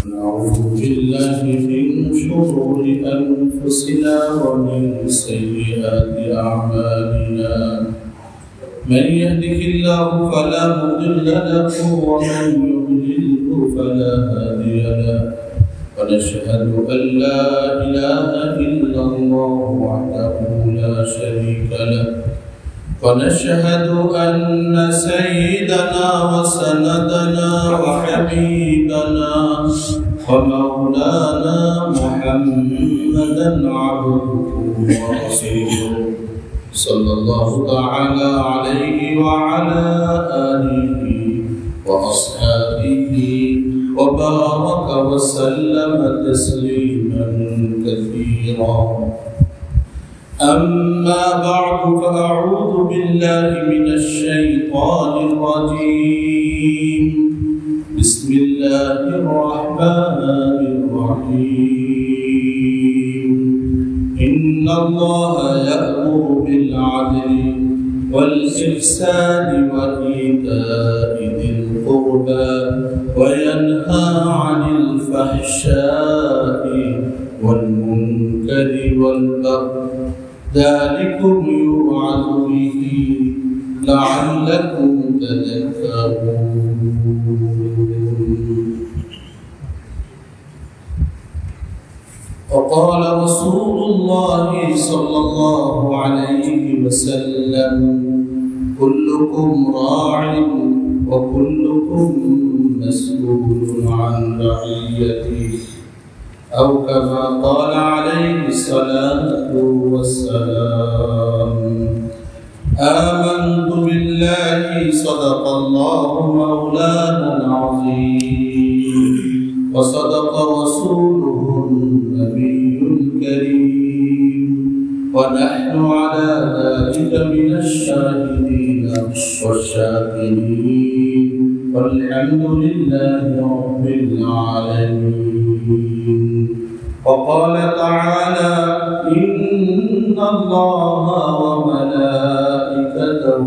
نعوذ بالله من شرور أنفسنا ومن سيئات أعمالنا من يهده الله فلا مضل له ومن يضلله فلا هادي له ونشهد أن لا إله إلا الله وحده لا شريك له ونشهد أن سيدنا وسندنا وحبيبنا ومولانا محمدا عبده ورسوله صلى الله تعالى عليه وعلى آله وأصحابه وبارك وسلم تسليما كثيرا. أما بعد فأعوذ بالله من الشيطان الرجيم. بسم الله الرحمن الرحيم. إن الله يأمر بالعدل والإحسان وإيتاء ذي القربى وينهى عن الفحشاء والمنكر والبغي ذلكم يوعظ به لعلكم تذكرون. وقال رسول الله صلى الله عليه وسلم كلكم راع وكلكم مسؤول عن رعيته أو كما قال عليه الصلاة والسلام. آمنت بالله صدق الله مولانا العظيم وصدق رسوله النبي الكريم ونحن على ذلك من الشاهدين والشاكرين والحمد لله رب العالمين. وقال تعالى إن الله وملائكته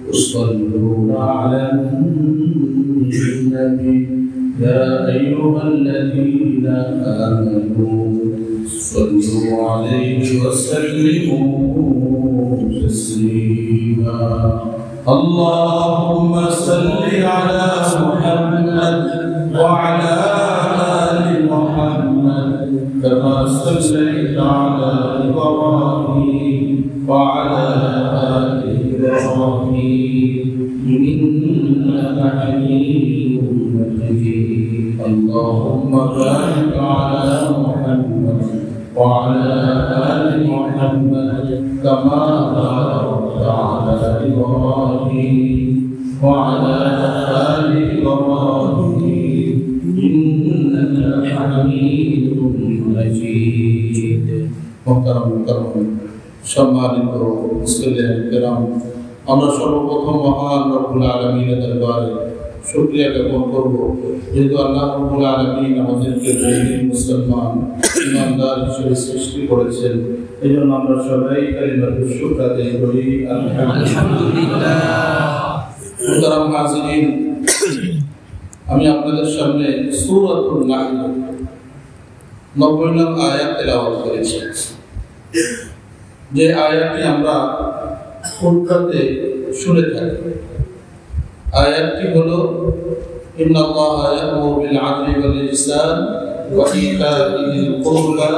يصلون على النبي يا أيها الذين آمنوا صلوا عليه وسلموا تسليما. اللهم صل على محمد وعلى آل محمد كما صليت على إبراهيم وعلى آل إبراهيم إنك حميد مجيد. اللهم بارك على محمد وعلى آل محمد كما باركت على إبراهيم وعلى آل إبراهيم إنك حميد مجيد. محترم সম্মানিত মুসলিম কিরাম, আমরা সর্বপ্রথম মহান রব্বুল আলামিনের দরবারে শুকরিয়া জ্ঞাপন করব, যেহেতু আল্লাহ রব্বুল আলামিন আমাদেরকে মুসলমান ইমানদার হিসেবে সৃষ্টি করেছেন। এই জন্য আমরা সবাই কালিমাতুশ শুকর আদায় করি আলহামদুলিল্লাহ। মুহতারাম হাজিরিন, আমি আপনাদের সামনে সূরাতুন নাহল 90 নং আয়াত তেলাওয়াত করেছি। যে আয়াতটি আমরা খুতবাতে শুনে থাকি, আয়াতটি হলো ইন্নাল্লাহা ইয়া'মুরু বিল 'আদলি ওয়াল ইহসান ওয়া ইতা'i যিল কুরবা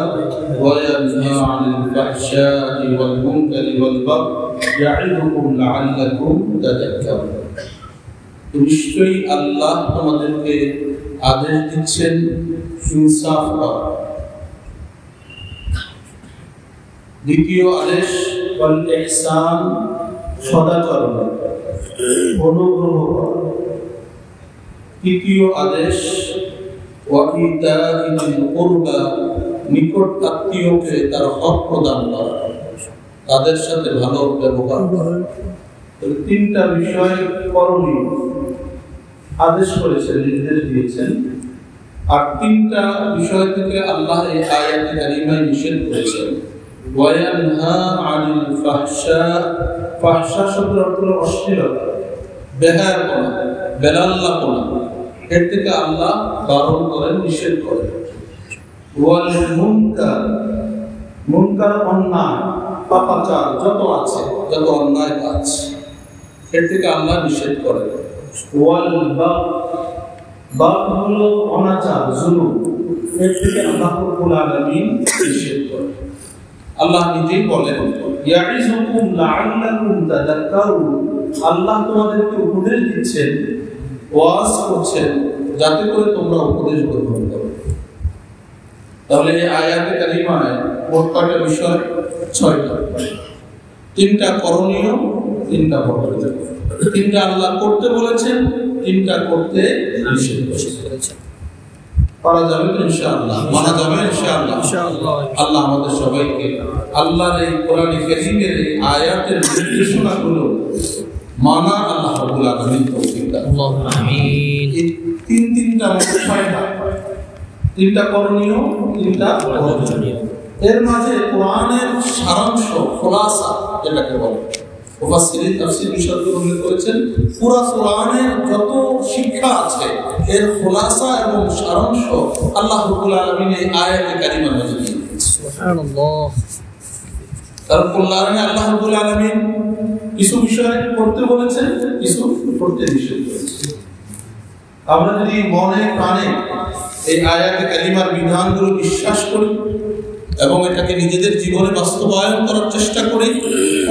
ওয়া ইয়ানহা 'আনিল ফাহশা'i ওয়াল মুনকারি ওয়াল বাগই ইয়া'iদুকুম লা'আল্লাকুম তাযাক্কারুন। নিশ্চয়ই আল্লাহ তোমাদেরকে আদেশ দিচ্ছেন ইনসাফ করার। দ্বিতীয় আদেশ ওয়াল ইহসান, সদাচরণ অনুগ্রহ করা। তৃতীয় আদেশ ওয়া ইতা'i যিল কুরবা, নিকট আত্মীয়কে তার হক প্রদান করা, তাদের সাথে ভালো ব্যবহার করা। তিনটা বিষয় করণীয় আদেশ করেছেন, নির্দেশ দিয়েছেন। আর তিনটা বিষয় থেকে আল্লাহ এই আয়াতে কারিমায় নিষেধ করেছেন। ওয়ায়ানহা আনিল ফাহশা, ফাহশা শব্দের অর্থ হলো অশ্লীলতা, বেহায়াপনা, বেলাল্লাপনা। এর থেকে আল্লাহ বারণ করেন, নিষেধ করেন। ওয়াল মুনকার, মুনকার অন্যায়, পাপাচার যত আছে, যত অন্যায় কাজ, এর থেকে আল্লাহ নিষেধ করেন। ওয়াল বাগ হলো অনাচার, জুলুম, এর থেকে আল্লাহ রাব্বুল আলামিন নিষেধ করেন। আল্লাহ নিজেই বলেন, ইয়াইযুকুম লাআল্লাকুম তাযাক্কারুন, আল্লাহ তোমাদেরকে উপদেশ দিচ্ছেন, ওয়াজ করছেন, যাতে করে তোমরা উপদেশ গ্রহণ করো। তাহলে এই আয়াতে কারিমায় মোট কয়টা বিষয়? 6টা। 3টা করণীয়, 3টা বর্জনীয়। 3টা আল্লাহ করতে বলেছেন, 3টা করতে নিষেধ করেছেন। পারা যাবে তো ইনশাআল্লাহ, মানা যাবে ইনশাআল্লাহ। আল্লাহ আমাদের সবাইকে আল্লাহর এই কোরআন কারীমের এই আয়াতের নির্দেশনাগুলো মানা আল্লাহ রাব্বুল আলামিন তৌফিক দান করুন। আমিন। এই 3টা বিষয়টা, 3টা করণীয়, 3টা বর্জনীয়। এর মাঝে কোরআনের সারাংশ, খোলাসা যেটাকে বলে, মুফাসসিরিন তাফসীর বিশদ উল্লেখ করেছেন, পুরো কোরআনের যত শিক্ষা আছে এর খোলাসা এবং সারাংশ আল্লাহ রাব্বুল আলামিন এই আয়াতে কারিমার মধ্যে দিয়েছেন। সুবহানাল্লাহ। কারণ কোরআনে আল্লাহ রাব্বুল আলামিন কিছু বিষয় করতে বলেছেন, কিছু করতে নিষেধ করেছেন। আমরা যদি মনে প্রাণে এই আয়াতে কারিমার বিধানগুলো বিশ্বাস করি এবং এটাকে নিজেদের জীবনে বাস্তবায়ন করার চেষ্টা করি,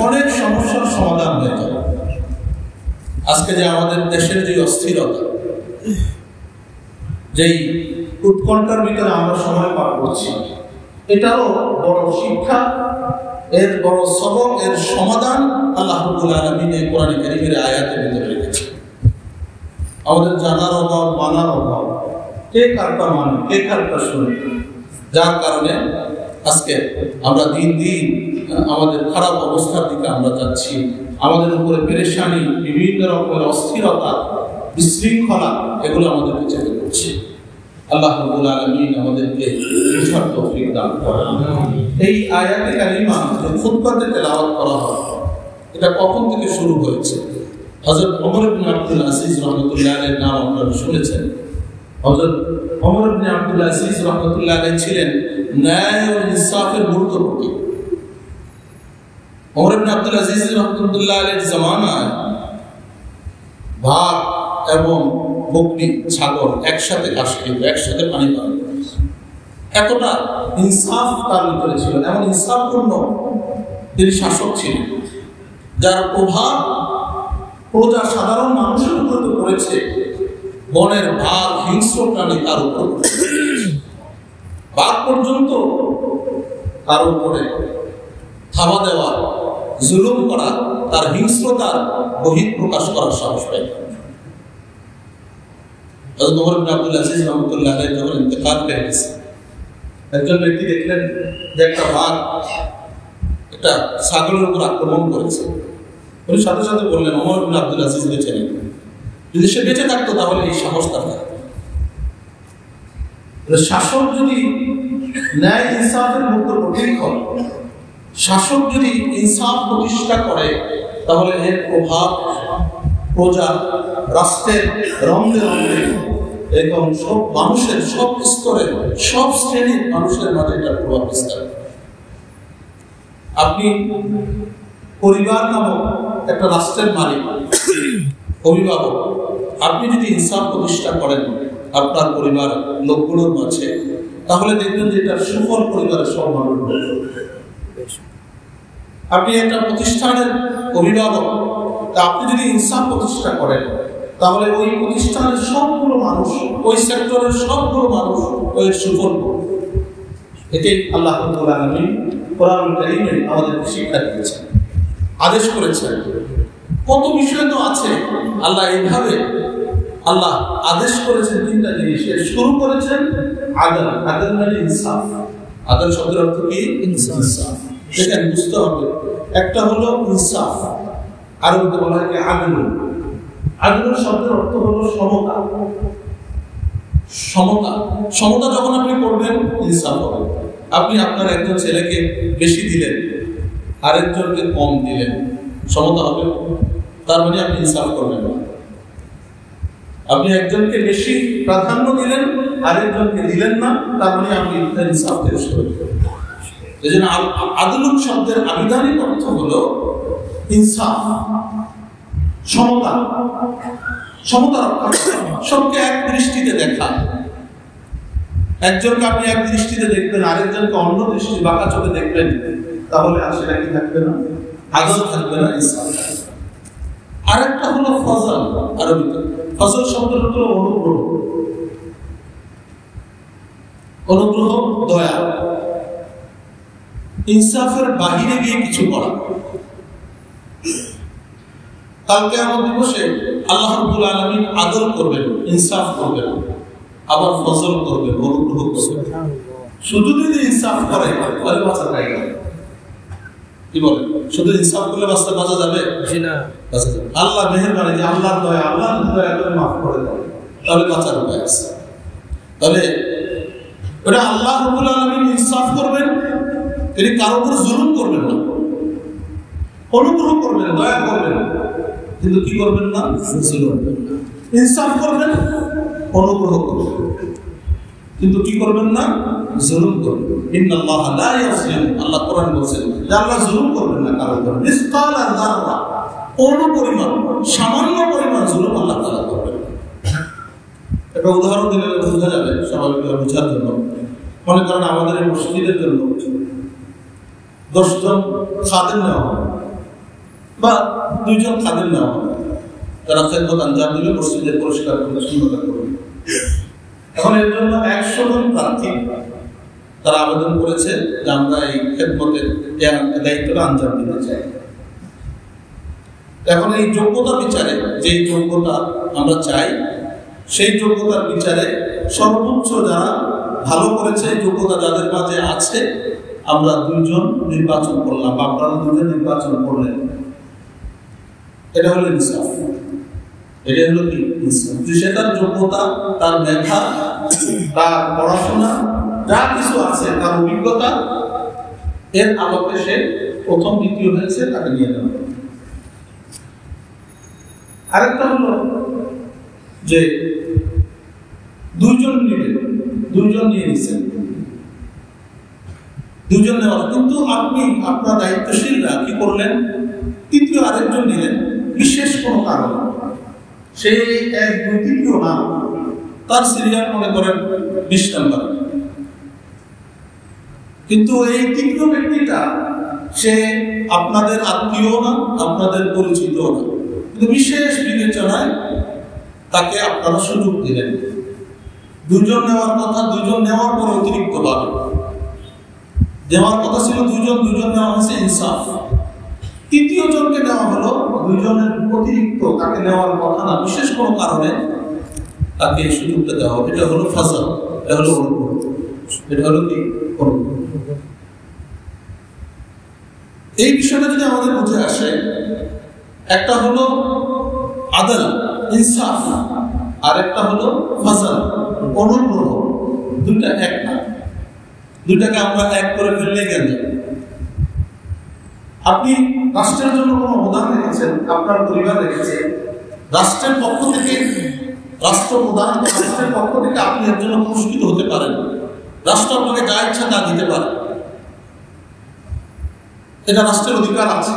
অনেক সমস্যার সমাধান হয়ে যাবে। আজকে যে আমাদের দেশের যে অস্থিরতা, যেই উৎকণ্ঠার ভিতরে আমরা সময় পার করছি, এটাও বড় শিক্ষা, এর বড় সবক, এর সমাধান আল্লাহ রাব্বুল আলামিন এই কোরআন কারীমের আয়াতের ভিতরে রেখেছেন। আমাদের জানার অভাব, মানার অভাব, কে কারটা মানে, কে কারটা শুনে, যার কারণে আজকে আমরা দিন দিন আমাদের খারাপ অবস্থার দিকে আমরা যাচ্ছি। আমাদের উপরে পেরেশানি, বিভিন্ন রকমের অস্থিরতা, বিশৃঙ্খলা, এগুলো আমাদেরকে চেপে করছে। আল্লাহ রাব্বুল আলামিন আমাদেরকে বুঝার তৌফিক দান করুন। এই আয়াতে কারিমা যে খুতবাতে তেলাওয়াত করা হয়, এটা কখন থেকে শুরু হয়েছে? হযরত ওমর ইবনে আব্দুল আজিজ রাহমাতুল্লাহ আলাইহির নাম আপনারা শুনেছেন। হযরত ওমর ইবনে আব্দুল আজিজ রাহমাতুল্লাহ আলাইহি ছিলেন ন্যায় ও ইনসাফের মূর্ত প্রতীক। ওমর ইবনে আব্দুল আজিজ রাহমাতুল্লাহ আলাইহির জামানায় ভাগ এবং বকরি, ছাগল একসাথে ঘাস খেত, একসাথে পানি পান, এতটা ইনসাফ তার ভিতরে ছিল। এমন ইনসাফপূর্ণ তিনি শাসক ছিলেন, যার প্রভাব প্রজা সাধারণ মানুষের উপর তো পড়েছে, বনের ভাগ, হিংস্র প্রাণী তার উপর, বাঘ পর্যন্ত তার উপরে থাবা দেওয়া, জুলুম করা, তার হিংস্রতার বহিঃপ্রকাশ করার সাহস পায়। হযরত ওমর ইবনে আব্দুল আজিজ রাহমাতুল্লাহ আলাইহি যখন ইন্তেকাল হয়ে গেছে, একজন ব্যক্তি দেখলেন যে একটা বাঘ একটা ছাগলের উপর আক্রমণ করেছে। উনি সাথে সাথে বললেন, ওমর ইবনে আব্দুল আজিজ বেঁচে নেই, যদি সে বেঁচে থাকতো তাহলে এই সাহস তার থাকতো। শাসক যদি ন্যায় ইনসাফের মধ্যে প্রতীক হয়, শাসক যদি ইনসাফ প্রতিষ্ঠা করে, তাহলে এর প্রভাব প্রজা, রাষ্ট্রের রঙে রঙে এবং সব মানুষের, সব স্তরের, সব শ্রেণীর মানুষের মাঝে এটা প্রভাব বিস্তার। আপনি পরিবার নামক একটা রাষ্ট্রের মালিক, অভিভাবক, আপনি যদি ইনসাফ প্রতিষ্ঠা করেন আপনার পরিবার লোকগুলোর মাঝে, তাহলে দেখবেন যে এটার সুফল পরিবারের সব মানুষ। আপনি একটা প্রতিষ্ঠানের অভিভাবক, তা আপনি যদি ইনসাফ প্রতিষ্ঠা করেন, তাহলে ওই প্রতিষ্ঠানের সবগুলো মানুষ, ওই সেক্টরের সবগুলো মানুষ ওই সুফল পাবে। এটাই আল্লাহ রাব্বুল আলামিন কোরআন কারীমে আমাদেরকে শিক্ষা দিয়েছেন, আদেশ করেছেন। কত বিষয় তো আছে, আল্লাহ এইভাবে আল্লাহ আদেশ করেছেন 3টা জিনিস। শুরু করেছেন আদল, আদল মানে ইনসাফ। আদল শব্দের অর্থ কি? ইনসাফ। দেখেন, বুঝতে হবে, একটা হলো ইনসাফ, আরবিতে বলা হয় আদল। আদল শব্দের অর্থ হলো সমতা। সমতা, সমতা যখন আপনি করবেন, ইনসাফ হবে। আপনি আপনার একজন ছেলেকে বেশি দিলেন, আরেকজনকে কম দিলেন, সমতা হবে? তার মানে আপনি ইনসাফ করবেন না। আপনি একজনকে বেশি প্রাধান্য দিলেন, আরেকজনকে দিলেন না, তার মানে আপনি ইনসাফ থেকে সরে গেলেন। এই জন্য আদলুন শব্দের আবিধানিক অর্থ হলো ইনসাফ, সমতা, সমতা সবকে এক দৃষ্টিতে দেখা। একজনকে আপনি এক দৃষ্টিতে দেখবেন, আরেকজনকে অন্য দৃষ্টি বাঁকা চোখে দেখবেন, তাহলে আর সেটা কি থাকবে না? আদল থাকবে না, ইনসাফ থাকবে। আরেকটা হলো ফজল। আরবিতে ফজল শব্দের অর্থ অনুগ্রহ, অনুগ্রহ, দয়া। ইনসাফের বাহিরে গিয়ে কিছু করা। কাল কিয়ামত দিবসে আল্লাহ রাব্বুল আলামিন আদল করবেন, ইনসাফ করবেন, আবার ফজল করবেন, অনুগ্রহ করবেন। শুধু যদি ইনসাফ করে তাহলে বাঁচা যায় না। কি বলে? শুধু ইনসাফ করলে বাঁচা যাবে? না, বাঁচা যাবে। আল্লাহ মেহেরবানি, যে আল্লাহর দয়া, আল্লাহ দয়া করে মাফ করে দেন, তাহলে বাঁচার উপায় আছে। তাহলে ওটা আল্লাহ রাব্বুল আলামিন ইনসাফ করবেন, তিনি কারো উপর জুলুম করবেন না, অনুগ্রহ করবেন, দয়া করবেন, কিন্তু কি করবেন না? জুলুম করবেন না। ইনসাফ করবেন, অনুগ্রহ করবেন, কিন্তু কি করবেন না? জুলুম করবেন। ইন্নাল্লাহা লা ইয়াজলিম, আল্লাহ কোরআনে বলেছেন যে আল্লাহ জুলুম করবেন না কারো উপর। মিসকাল যাররা, কোনো পরিমাণ, সামান্য পরিমাণ জুলুম আল্লাহ তাআলা করবেন না। একটা উদাহরণ দিলে বোঝা যাবে, স্বাভাবিকভাবে বোঝার জন্য। মনে করেন আমাদের এই মসজিদের জন্য 10 জন খাদেম নেওয়া হয়, বা 2 জন খাদেম নেওয়া হয়, যারা খেদমত আঞ্জাম দিবে, মসজিদের পরিষ্কার করবে, সুন্দর করবে। এখন এর জন্য 100 জন প্রার্থী তারা আবেদন করেছে যে আমরা এই খেদমতের দায়িত্বটা আঞ্জাম দিতে চাই। এখন এই যোগ্যতা বিচারে, যে যোগ্যতা আমরা চাই, সেই যোগ্যতার বিচারে সর্বোচ্চ যারা ভালো করেছে, যোগ্যতা যাদের মাঝে আছে, আমরা 2 জন নির্বাচন করলাম, আপনারা 2 জন নির্বাচন করলেন। এটা হলো ইনসাফ। এটা হলো কি? ইনসাফ। সে তার যোগ্যতা, তার মেধা, তার পড়াশোনা, যা কিছু আছে, তার অভিজ্ঞতা, এর আলোকে সে প্রথম, দ্বিতীয় হয়েছে, তাকে নিয়ে নেওয়া। আরেকটা হলো যে 2 জন নিলেন, 2 জন নিয়ে নিচ্ছেন, 2 জন নেওয়া, কিন্তু আপনি আপনার দায়িত্বশীলরা কি করলেন? তৃতীয় আরেকজন নিলেন, বিশেষ কোনো কারণ, সে 1, 2, 3 না, তার সিরিয়াল মনে করেন 20 নম্বর, কিন্তু এই তৃতীয় ব্যক্তিটা সে আপনাদের আত্মীয় না, আপনাদের পরিচিত না, কিন্তু বিশেষ বিবেচনায় তাকে আপনারা সুযোগ দিলেন। 2 জন নেওয়ার কথা, 2 জন নেওয়ার পর অতিরিক্ত ভাবে দেওয়ার কথা ছিল 2 জন, 2 জন নেওয়া হয়েছে, ইনসাফ। তৃতীয় জনকে নেওয়া হলো, 2 জনের অতিরিক্ত, তাকে নেওয়ার কথা না, বিশেষ কোনো কারণে তাকে এই সুযোগটা দেওয়া হবে। এটা হলো ফাজল, এটা হলো অনুগ্রহ, এটা হলো কি? অনুগ্রহ। এই বিষয়টা যদি আমাদের বুঝে আসে, একটা হলো আদল, ইনসাফ, আর একটা হলো ফাজল, অনুগ্রহ। দুইটা এক না, দুইটাকে আমরা এক করে ফেললে গেল। আপনি রাষ্ট্রের জন্য কোনো অবদান রেখেছেন, আপনার পরিবার রেখেছে, রাষ্ট্রের পক্ষ থেকে, রাষ্ট্রপ্রধান, রাষ্ট্রের পক্ষ থেকে আপনি এর জন্য পুরস্কৃত হতে পারেন, রাষ্ট্র আপনাকে যা ইচ্ছা তা দিতে পারে, এটা রাষ্ট্রের অধিকার আছে,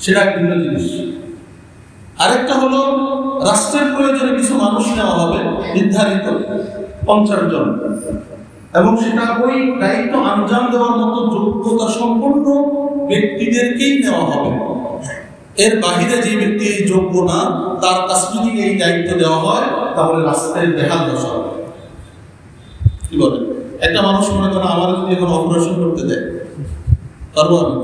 সেটা এক ভিন্ন জিনিস। আরেকটা হলো রাষ্ট্রের প্রয়োজনে কিছু মানুষ নেওয়া হবে, নির্ধারিত 50 জন, এবং সেটা ওই দায়িত্ব আঞ্জাম দেওয়ার মতো যোগ্যতা সম্পন্ন ব্যক্তিদেরকেই নেওয়া হবে। এর বাহিরে যে ব্যক্তি এই যোগ্য না, তার কাছে যদি এই দায়িত্ব দেওয়া হয়, তাহলে রাষ্ট্রের বেহাল দশা হবে। কি বলে? একটা মানুষ মনে করেন আমার যদি এখন অপারেশন করতে দেয়, পারবো আমি?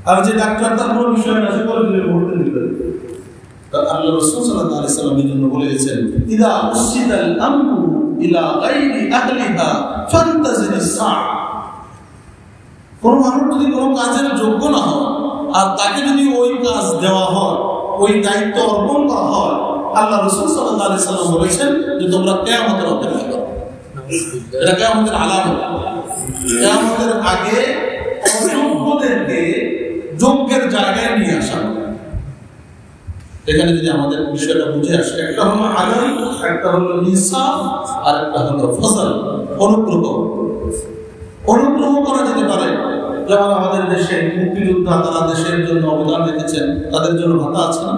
আর যে ডাক্তার, তার কোনো বিষয় না, সে করে দিলে ভর্তি দিবে। আল্লাহ রাসূল সাল্লাল্লাহু আলাইহি ওয়াসাল্লামের জন্য বলেছেন, ইদা উসিদাল আমরু ইলা গায়রি আহলিহা ফান্তাজিরিস সাআ। কোন মানুষ যদি কোনো কাজের যোগ্য না হয়, আর তাকে যদি ওই কাজ দেওয়া হয়, ওই দায়িত্ব অর্পণ করা হয়, আল্লাহ রাসূল সাল্লাল্লাহু আলাইহি ওয়াসাল্লাম বলেছেন যে তোমরা কিয়ামতের অপেক্ষা করো। এটা কিয়ামতের আলামত। কিয়ামতের আগে অযোগ্যদেরকে যোগ্যের জায়গায় নিয়ে আসা। এখানে যদি আমাদের বিষয়টা বুঝে আসে, একটা হলো আদল, একটা হলো ইনসাফ, আর একটা হলো ফজল, অনুগ্রহ। অনুগ্রহ করা যেতে পারে, যেমন আমাদের দেশে মুক্তিযোদ্ধা, তারা দেশের জন্য অবদান রেখেছেন, তাদের জন্য ভাতা আছে না,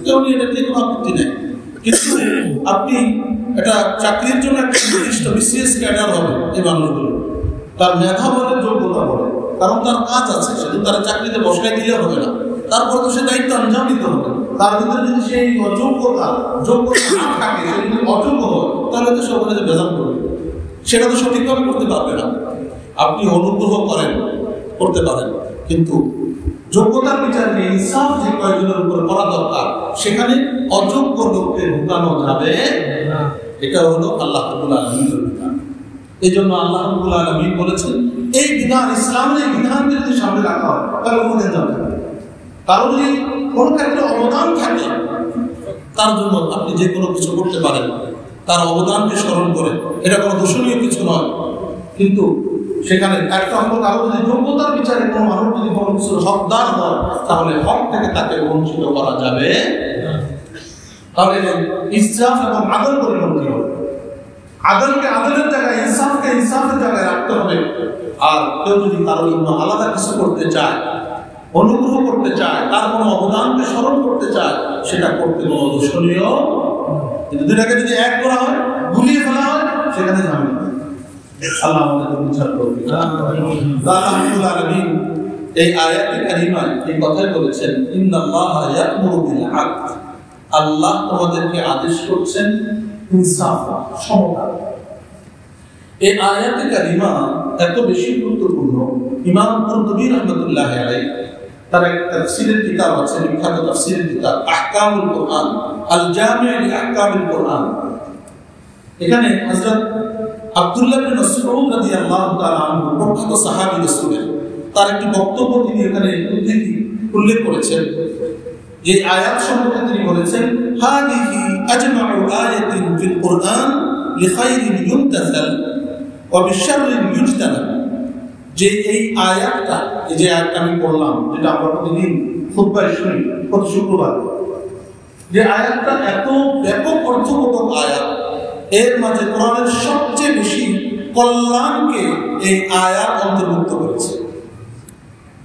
কেউ নিয়ে এটাতে কোনো আপত্তি নেই। কিন্তু আপনি একটা চাকরির জন্য একটা নির্দিষ্ট বিসিএস ক্যাডার হবে, এই মানুষগুলো তার মেধা বলে, যোগ্যতা বলে, কারণ তার কাজ আছে, শুধু তার চাকরিতে বসাই দিলে হবে না, তারপর তো সে দায়িত্ব আঞ্জাম দিতে হবে। তার ভিতরে যদি সেই যোগ্যতা না থাকে, সে যদি অযোগ্য হয়, তাহলে তো সবাই ভেজাল করবে, সেটা তো সঠিকভাবে করতে পারবে না। আপনি অনুগ্রহ করেন, করতে পারেন, কিন্তু যোগ্যতার বিচার নিয়ে ইনসাফ যে কয়েকজনের উপর করা দরকার, সেখানে অযোগ্য লোককে ঢুকানো যাবে না। এটা হলো আল্লাহ রাব্বুল আলামিনের বিধান। এই জন্য আল্লাহ রাব্বুল আলামিন বলেছেন, এই বিধান, ইসলামের এই বিধানকে যদি সামনে রাখা হয়, তাহলে কোনো দিন যাবে না। কারণ যদি কোনো ক্ষেত্রে অবদান থাকে, তার জন্য আপনি যে কোনো কিছু করতে পারেন, তার অবদানকে স্মরণ করে, এটা কোনো দূষণীয় কিছু নয়। কিন্তু সেখানে একটা হলো, কারো যদি যোগ্যতার বিচারে কোনো মানুষ যদি কোনো কিছু হকদার হয়, তাহলে হক থেকে তাকে বঞ্চিত করা যাবে। তাহলে ইনসাফ এবং আদল পরিপন্থী হবে। আদলকে আদলের জায়গায়, ইনসাফকে ইনসাফের জায়গায় রাখতে হবে। আর কেউ যদি কারো জন্য আলাদা কিছু করতে চায়, অনুগ্রহ করতে চায়, তার কোনো অবদানকে স্মরণ করতে চায়, সেটা করতে কোনো দূষণীয়। কিন্তু দুটাকে যদি এক করা হয়, গুলিয়ে ফেলা হয়, সেখানে ঝামেলা। আল্লাহ আমাদের বিচার করবে। রাব্বুল আলামিন এই আয়াতে কারিমায় এই কথাই বলেছেন, ইন্নাল্লাহা ইয়া'মুরু বিল আদল, আল্লাহ তোমাদেরকে আদেশ করছেন ইনসাফ, সমতা। এই আয়াতে কারিমা এত বেশি গুরুত্বপূর্ণ। ইমাম কুরতুবী রাহমাতুল্লাহি আলাইহি তার এক তাফসীরের কিতাব আছে, বিখ্যাত তাফসীরের কিতাব আহকামুল কুরআন, আল জামি' লি আহকামিল কুরআন। এখানে হযরত আব্দুল্লাহ বিন মাসউদ রাদিয়াল্লাহু তাআলা আনহু, প্রখ্যাত সাহাবী রাসূলের, তার একটি বক্তব্য তিনি এখানে উল্লেখ করেছেন। যে আয়াত সম্পর্কে তিনি বলেছেন, হাদিহি আজমাউ আয়াতিন ফিল কুরআন লিখাইরিন ইউমতাসাল ওয়া বিশাররিন ইউজতানাব। যে এই আয়াতটা, এই যে আয়াতটা আমি পড়লাম, যেটা আমরা প্রতিদিন খুতবায় শুনি প্রতি শুক্রবার, যে আয়াতটা এত ব্যাপক অর্থবোধক আয়াত, এর মাঝে কোরআনের সবচেয়ে বেশি কল্যাণকে এই আয়াত অন্তর্ভুক্ত করেছে।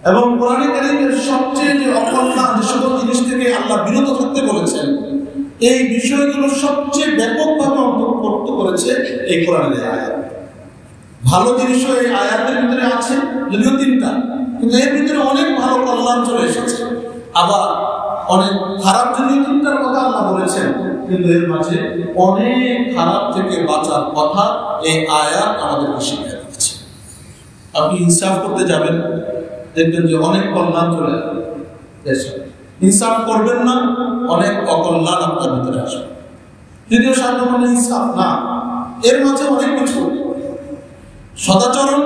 এবং কোরআনে কারীমের সবচেয়ে যে অকল্যাণ, যে সকল জিনিস থেকে আল্লাহ বিরত থাকতে বলেছেন, এই বিষয়গুলো সবচেয়ে ব্যাপকভাবে অন্তর্ভুক্ত করেছে এই কোরআনের আয়াত। ভালো জিনিসও এই আয়াতের ভিতরে আছে, যদিও 3টা, কিন্তু এর ভিতরে অনেক ভালো কল্যাণ চলে এসেছে। আবার অনেক খারাপ, যদিও 3টার কথা আল্লাহ বলেছেন, কিন্তু এর মাঝে অনেক খারাপ থেকে বাঁচার কথা এই আয়াত আমাদেরকে শিক্ষা দিচ্ছে। আপনি ইনসাফ করতে যাবেন, দেখবেন যে অনেক কল্যাণ চলে যাবে। ইনসাফ করবেন না, অনেক অকল্যাণ আপনার ভিতরে আসবে। যদিও সাধারণ ইনসাফ না, এর মাঝে অনেক কিছু। সদাচরণ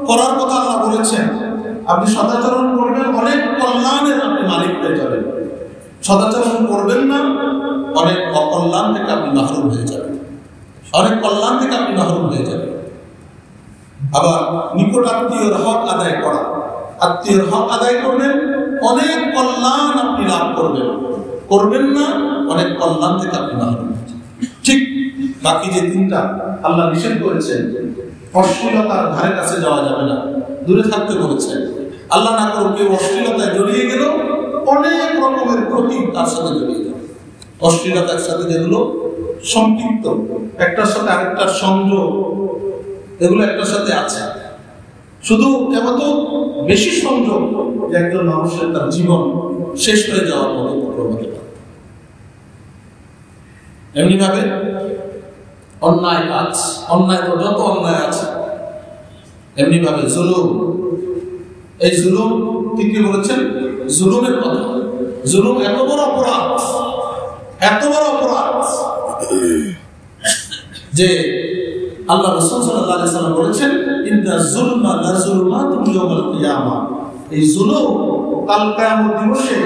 করার কথা আল্লাহ বলেছেন, আপনি সদাচরণ করবেন, অনেক কল্যাণের আপনি মালিক হয়ে যাবেন। সদাচরণ করবেন না, অনেক অকল্যাণ থেকে আপনি মাহরুম হয়ে যাবেন, অনেক কল্যাণ থেকে আপনি মাহরুম হয়ে যাবেন। আবার নিকট আত্মীয়র হক আদায় করা, আত্মীয়র হক আদায় করবেন, অনেক কল্যাণ আপনি লাভ করবেন। করবেন না, অনেক কল্যাণ থেকে আপনি মাহরুম হয়ে যাবেন। ঠিক বাকি যে 3টা আল্লাহ নিষেধ করেছেন, অশ্লীলতার ধারে কাছে যাওয়া যাবে না, দূরে থাকতে বলেছেন। আল্লাহ না করুক কেউ অশ্লীলতায় জড়িয়ে গেল, অনেক রকমের ক্ষতি তার সাথে জড়িয়ে গেল। অশ্লীলতার সাথে যেগুলো সম্পৃক্ত, একটার সাথে আরেকটার সংযোগ, এগুলো একটার সাথে আছে। শুধু এমত বেশি সংযোগ যে একজন মানুষের তার জীবন শেষ হয়ে যাওয়ার মতো উপক্রম হতে পারে। এমনি ভাবে অন্যায় কাজ, অন্যায় তো যত অন্যায় আছে, এমনি ভাবে জুলুম, এই জুলুম ঠিক কি বলেছেন, জুলুমের কথা। জুলুম এত বড় অপরাধ, এত বড় অপরাধ যে আল্লাহ রাসূল সাল্লাল্লাহু আলাইহি ওয়াসাল্লাম বলেছেন, ইন্না যুলমা লাযুলমাতুন ইয়াওমাল কিয়ামাহ। এই জুলুম কাল কিয়ামত দিবসে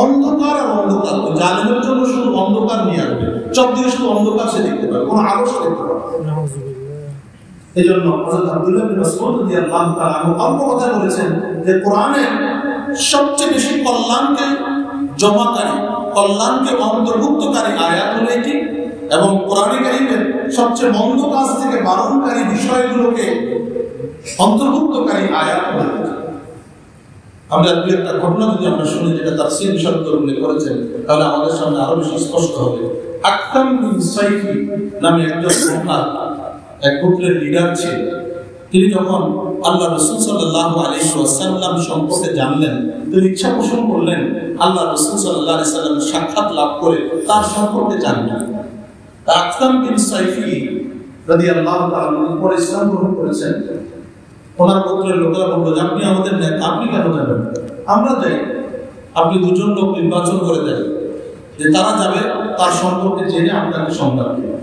অন্ধকার আর অন্ধকার, জালেমের জন্য শুধু অন্ধকার নিয়ে আসবে। সব দিকে শুধু অন্ধকার সে দেখতে পাবে, কোনো আলো সে দেখতে পাবে না। এই জন্য হযরত আব্দুল্লাহ বিন মাসউদ রাদিয়াল্লাহু তাআলা আনহু কথা বলেছেন যে কোরআনে সবচেয়ে বেশি কল্যাণকে জমাকারী কল্যাণকে অন্তর্ভুক্তকারী আয়াত হলো এটি, এবং কোরআনে কারীমের সবচেয়ে মন্দ কাজ থেকে বারণকারী বিষয়গুলোকে অন্তর্ভুক্তকারী আয়াত হলো এটি। আমরা দুই একটা ঘটনা যদি আমরা শুনি, যেটা তাফসীর বিশারদ উল্লেখ করেছেন, তাহলে আমাদের সামনে আরো বেশি স্পষ্ট হবে। আকতাম বিন সাইফি নামে একজন এক গোত্রের লিডার ছিল। তিনি যখন আল্লাহ রাসূল সাল্লাল্লাহু আলাইহি ওয়াসাল্লাম সম্পর্কে জানলেন, তিনি ইচ্ছা পোষণ করলেন আল্লাহ রাসূল সাল্লাল্লাহু আলাইহি ওয়াসাল্লামের সাক্ষাৎ লাভ করে তার সম্পর্কে জানবেন। আকতাম বিন সাইফি রাদিয়াল্লাহু তাআলা পরে ইসলাম গ্রহণ করেছেন। ওনার গোত্রের লোকেরা বলল, আপনি আমাদের নেতা, আপনি কেন যাবেন? আমরা যাই, আপনি দুজন লোক নির্বাচন করে দেন যে তারা যাবে, তার সম্পর্কে জেনে আপনাকে সংবাদ দেবে।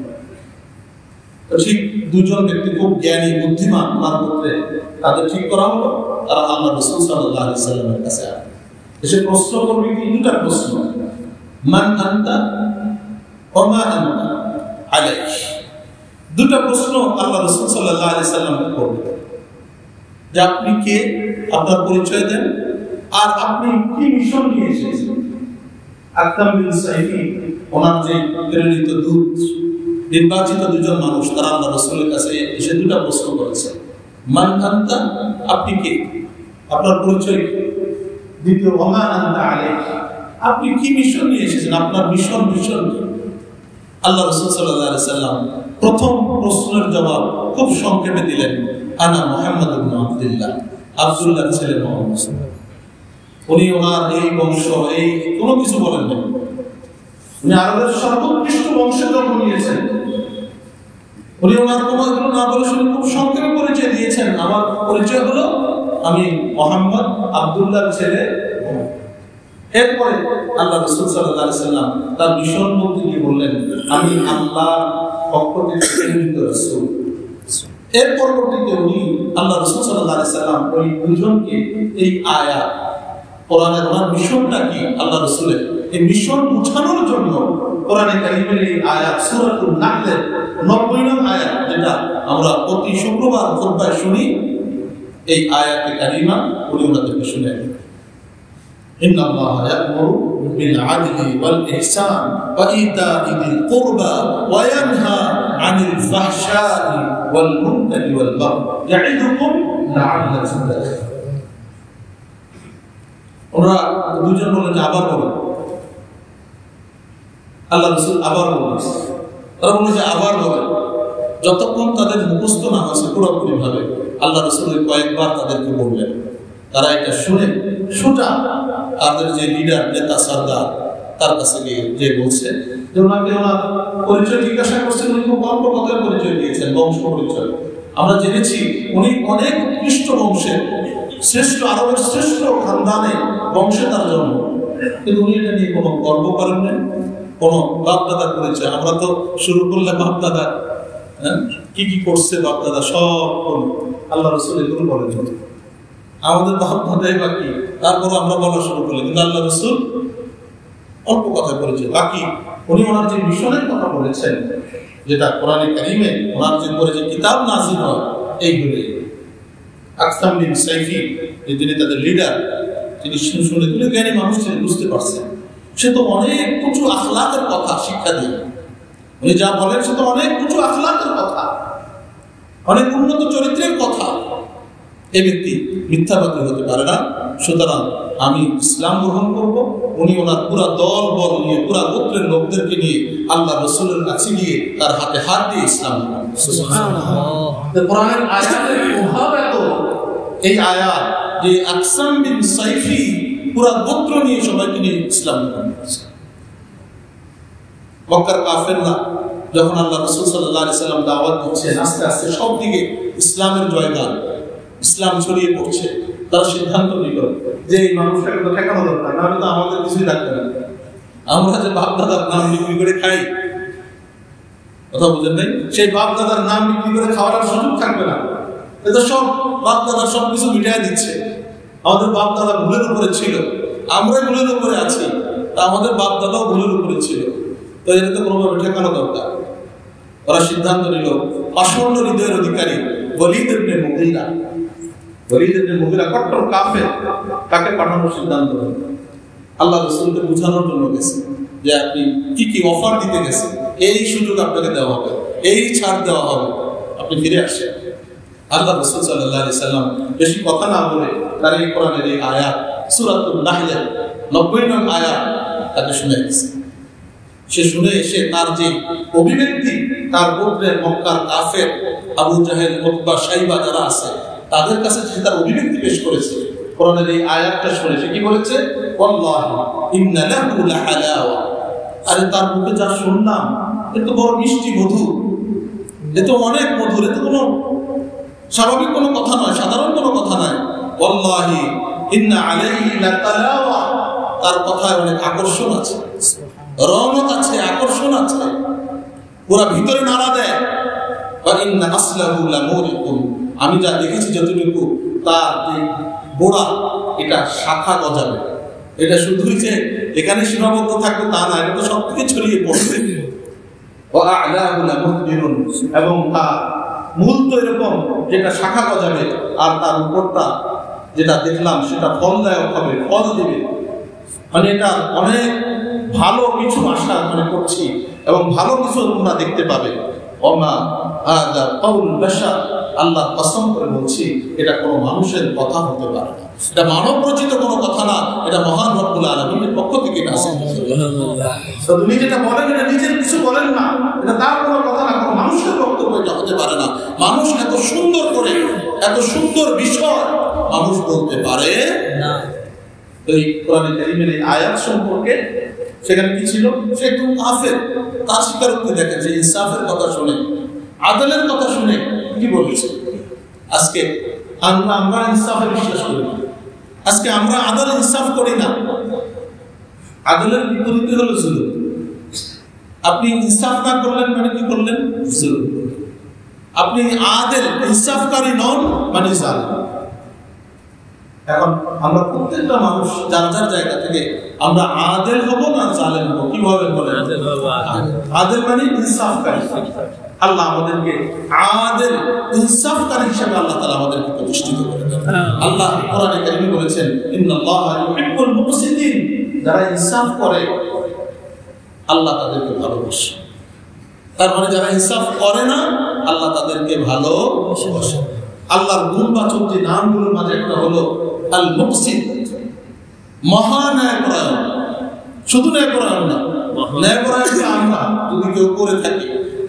ঠিক দুজন ব্যক্তি খুব জ্ঞানী বুদ্ধিমান ওনার গোত্রে, তাদের ঠিক করা হলো। তারা আল্লাহ রাসূল সাল্লাল্লাহু আলাইহি ওয়াসাল্লামের কাছে এসে প্রশ্ন করবে, কি দুটা প্রশ্ন, মান আনতা ওয়া মা আনতা আলাইহি। দুটা প্রশ্ন আল্লাহ রাসূল সাল্লাল্লাহু আলাইহি ওয়াসাল্লামকে করবে যে আপনি কে, আপনার পরিচয় দেন, আর আপনি কি মিশন নিয়ে এসেছেন। আকতাম বিন সাইফি ওনার যে প্রেরিত দূত, নির্বাচিত দুজন মানুষ, তারা আল্লাহ রাসূলের কাছে এসে দুটা প্রশ্ন করেছে, মান আনতা, আপনি কে, আপনার পরিচয় কি, দ্বিতীয় ওয়া মা আনতা আলাইহি, আপনি কি মিশন নিয়ে এসেছেন, আপনার মিশন কি। আল্লাহ রাসূল সাল্লাল্লাহু আলাইহি ওয়াসাল্লাম প্রথম প্রশ্নের জবাব খুব সংক্ষেপে দিলেন, আনা মুহাম্মদ ইবনে আব্দুল্লাহ, আব্দুল্লাহর ছেলে মুহাম্মদ। উনি ওনার এই বংশ, এই কোনো কিছু বলেন না। উনি আরবের সর্বোৎকৃষ্ট বংশে জন্ম নিয়েছেন। উনি ওনার কোনো এগুলো না বলে শুনে খুব সংক্ষেপে পরিচয় দিয়েছেন, আমার পরিচয় হলো আমি মুহাম্মদ আব্দুল্লাহর ছেলে। এরপরে আল্লাহ রাসূল সাল্লাল্লাহু আলাইহি ওয়াসাল্লাম তার মিশন বলতে গিয়ে বললেন, আমি আল্লাহর পক্ষ থেকে প্রেরিত রাসূল। এর পরবর্তীতে উনি আল্লাহ রাসূল সাল্লাল্লাহু আলাইহি ওয়াসাল্লাম ওই দুজনকে এই আয়াত, কোরআনের ওনার মিশনটা কি, আল্লাহ রাসূলের এই মিশন বোঝানোর জন্য কোরআনে কারীমের এই আয়াত সূরাতুন নাহলের 90 নং আয়াত, যেটা আমরা প্রতি শুক্রবার খুতবায় শুনি, এই আয়াতে কারীমা উনি ওনাদেরকে শুনেন। ইন্নাল্লাহা ইয়া'মুরু বিল আদলি ওয়াল ইহসান ওয়া ইতা'i যিল কুরবা ওয়া ইয়ানহা আনিল ফাহশা'i ওয়াল মুনকারি ওয়াল বাগই ইয়া'iদুকুম লা'আল্লাকুম তাত্তাকুন। ওরা দুজন বলেন যে আবার বলেন, আল্লাহ রাসূল আবার বলেন, তারা বলে যে আবার বলেন। যতক্ষণ তাদের মুখস্থ না হয়েছে পুরোপুরি ভাবে, আল্লাহ রাসূল কয়েকবার তাদেরকে বললেন। তারা এটা শুনে সোজা তাদের যে লিডার, নেতা, সরদার, তার কাছে গিয়ে যে বলছে যে ওনাকে ওনার পরিচয় জিজ্ঞাসা করছেন। উনি খুব অল্প কথার পরিচয় দিয়েছেন, বংশ পরিচয়। আমরা জেনেছি উনি অনেক উৎকৃষ্ট বংশের, শ্রেষ্ঠ, আরবের শ্রেষ্ঠ খানদানে বংশে তার জন্ম, কিন্তু উনি এটা নিয়ে কোনো গর্ব করেন না, কোনো বাপদাদার পরিচয়। আমরা তো শুরু করলে বাপদাদা কি কি করছে, বাপদাদা সব আল্লাহ রাসূল এগুলো বলেন, আমাদের বাপদাদাই বাকি, তারপর আমরা বলা শুরু করলাম। কিন্তু আল্লাহ রাসূল অল্প কথা পরিচয়। বাকি উনি ওনার যে মিশনের কথা বলেছেন, যেটা কোরআনে কারীমে ওনার যে পরে যে কিতাব নাযিল হয়, এইগুলি আকতাম বিন সাইফি, যিনি তাদের লিডার, তিনি শুনে তুলে জ্ঞানী মানুষ ছিলেন, বুঝতে পারছেন সে তো অনেক উঁচু আখলাকের কথা শিক্ষা দিয়ে, উনি যা বলেন সে তো অনেক উঁচু আখলাকের কথা, অনেক উন্নত চরিত্রের কথা। এই ব্যক্তি মিথ্যাবাদী হতে পারে না, সুতরাং আমি ইসলাম গ্রহণ করব। উনি ওনার পুরা দল বল নিয়ে, পুরা গোত্রের লোকদেরকে নিয়ে আল্লাহ রাসূলের কাছে গিয়ে তার হাতে হাত দিয়ে ইসলাম গ্রহণ করেন। সুবহানাল্লাহ। কোরআনের আয়াতের প্রভাব এত, এই আয়াত যে আকসাম বিন সাইফি পুরা গোত্র নিয়ে সবাইকে নিয়ে ইসলাম গ্রহণ করেছে। মক্কার কাফেররা যখন আল্লাহ রাসূল সাল্লাল্লাহু আলাইহি সাল্লাম দাওয়াত দিচ্ছেন, আস্তে আস্তে সব দিকে ইসলামের জয়গান, ইসলাম ছড়িয়ে পড়ছে। তারা সিদ্ধান্ত নিল যে এই মানুষটাকে তো ঠেকানো দরকার, নাহলে তো আমাদের কিছুই থাকবে না। আমরা যে বাপদাদার নাম বিক্রি করে খাই, কথা বুঝেন নাই, সেই বাপদাদার নাম বিক্রি করে খাওয়ার সুযোগ থাকবে না। এটা সব বাপদাদার সবকিছু মিটাই দিচ্ছে। আমাদের বাপদাদা ভুলের উপরে ছিল, আমরা ভুলের উপরে আছি, তা আমাদের বাপদাদাও ভুলের উপরে ছিল। তো এটা তো কোনোভাবে ঠেকানো দরকার। ওরা সিদ্ধান্ত নিল আসন্ন হৃদয়ের অধিকারী ওলীদ ইবনে মুগীরা, ওলীদ ইবনে মুগীরা কট্টর কাফের, তাকে পাঠানোর সিদ্ধান্ত নিল। আল্লাহ রাসূলকে বোঝানোর জন্য গেছে। যে আপনি কি কি অফার দিতে গেছেন, এই সুযোগ আপনাকে দেওয়া হবে, এই ছাড় দেওয়া হবে, আপনি ফিরে আসেন। আল্লাহ রাসূল সাল্লাল্লাহু আলাইহি সাল্লাম বেশি কথা না বলে তার এই কোরআনের এই আয়াত সূরাতুন নাহলের 90 নং আয়াত তাকে শুনিয়ে দিয়েছেন। সে শুনে এসে তার যে অভিব্যক্তি, তার গোত্রের মক্কার কাফের আবু জাহেল, উতবা, শাইবা যারা আছে তাদের কাছে সে তার অভিব্যক্তি পেশ করেছে। কোরআনের এই আয়াতটা শুনে সে কি বলেছে? ওয়াল্লাহি ইন্না লাহু লাহালাওয়া, আরে তার মুখে যা শুনলাম এত বড় মিষ্টি মধু, এ তো অনেক মধুর, এ তো কোনো স্বাভাবিক কোনো কথা নয়, সাধারণ কোনো কথা নয়। ওয়াল্লাহি ইন্না আলাইহি লাতালাওয়া, তার কথায় অনেক আকর্ষণ আছে, রওনক আছে, আকর্ষণ আছে, পুরা ভিতরে নাড়া দেয়। ওয়া ইন্না আসলাহু লামুরিকুম, আমি যা দেখেছি যতটুকু তার যে গোড়া এটা শাখা গজাবে। এটা শুধুই যে এখানে সীমাবদ্ধ থাকবে তা না, এটা তো সব থেকে ছড়িয়ে পড়বে। ওয়া আ'লাহু লামুহদিরুন, এবং তার মূল তো এরকম যেটা শাখা গজাবে, আর তার উপরটা যেটা দেখলাম সেটা ফলদায়ক হবে, ফল দিবে। মানে এটা অনেক ভালো কিছু আশা মনে করছি এবং ভালো কিছু তোমরা দেখতে পাবে। ওমা হাযা কাউলুল বাশার, আল্লাহ কসম করে বলছি এটা কোনো মানুষের কথা হতে পারে না, এটা মানব রচিত কোনো কথা না, এটা মহান রব্বুল আলামিনের পক্ষ থেকে নাযিল। সুবহানাল্লাহ। তো তুমি যেটা বলেন এটা নিজের কিছু বলেন না, এটা তার কোনো কথা না, কোনো মানুষের বক্তব্য এটা হতে পারে না। মানুষ এত সুন্দর করে, এত সুন্দর বিষয় মানুষ বলতে পারে না। এই কোরআনে কারীমের এই আয়াত সম্পর্কে সেখানে কি ছিল? সে একটু কাফের, তার স্বীকারোক্তি দেখেন যে ইনসাফের কথা শুনে, আদলের কথা শুনে কি বলেছে। আজকে আমরা ইনসাফে বিশ্বাস করি না, আজকে আমরা আদল ইনসাফ করি না। আদলের বিপরীতে হলো জুলুম। আপনি ইনসাফ না করলেন মানে কি করলেন? জুলুম। আপনি আদল ইনসাফকারী নন মানে জালিম। এখন আমরা প্রত্যেকটা মানুষ যার যার জায়গা থেকে আমরা আদেল হব না জালেম হব, কিভাবে বলেন? আদেল মানে ইনসাফকারী। আল্লাহ আমাদেরকে আদেল ইনসাফকারী হিসেবে আল্লাহ তাআলা আমাদেরকে প্রতিষ্ঠিত করেন। আল্লাহ কোরআনে কারীমে বলেছেন ইন্নাল্লাহা ইউহিব্বুল মুকসিতিন, যারা ইনসাফ করে আল্লাহ তাদেরকে ভালোবাসে। তার মানে যারা ইনসাফ করে না আল্লাহ তাদেরকে ভালোবাসে। আল্লাহর গুণবাচক যে নামগুলোর মাঝে একটা হলো আল মুকসিত, মহান্যায়পরায়ণ। শুধু ন্যায়পরায়ণ না, ন্যায়পরায়ণ আমরা যদি কেউ করে থাকি,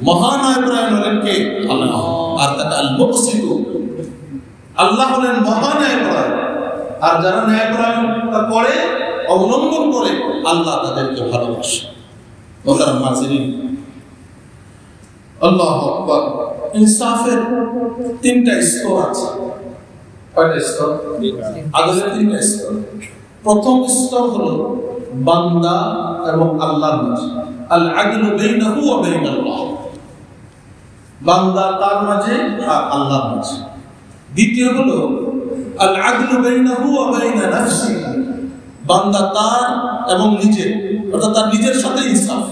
মহান্যায়পরায়ণ হলেন কে? আল্লাহ। আর তাকে আল মুকসিত, আল্লাহ হলেন মহান্যায়পরায়ণ। আর যারা ন্যায়পরায়ণতা করে, অবলম্বন করে, আল্লাহ তাদেরকে ভালোবাসে। মোহতারাম হাজিরিন, আল্লাহু আকবার। ইনসাফের তিনটা স্তর আছে। কয়টা স্তর? আদলের তিনটা স্তর। প্রথম স্তর হলো বান্দা এবং আল্লাহর মাঝে, আল আদলু বাইনাহু ওয়া বাইনাল্লাহ, বান্দা তার মাঝে আর আল্লাহর মাঝে। দ্বিতীয় হলো আল আদলু বাইনাহু ওয়া বাইনা নাফসিহি, বান্দা তার এবং নিজের, অর্থাৎ তার নিজের সাথে ইনসাফ,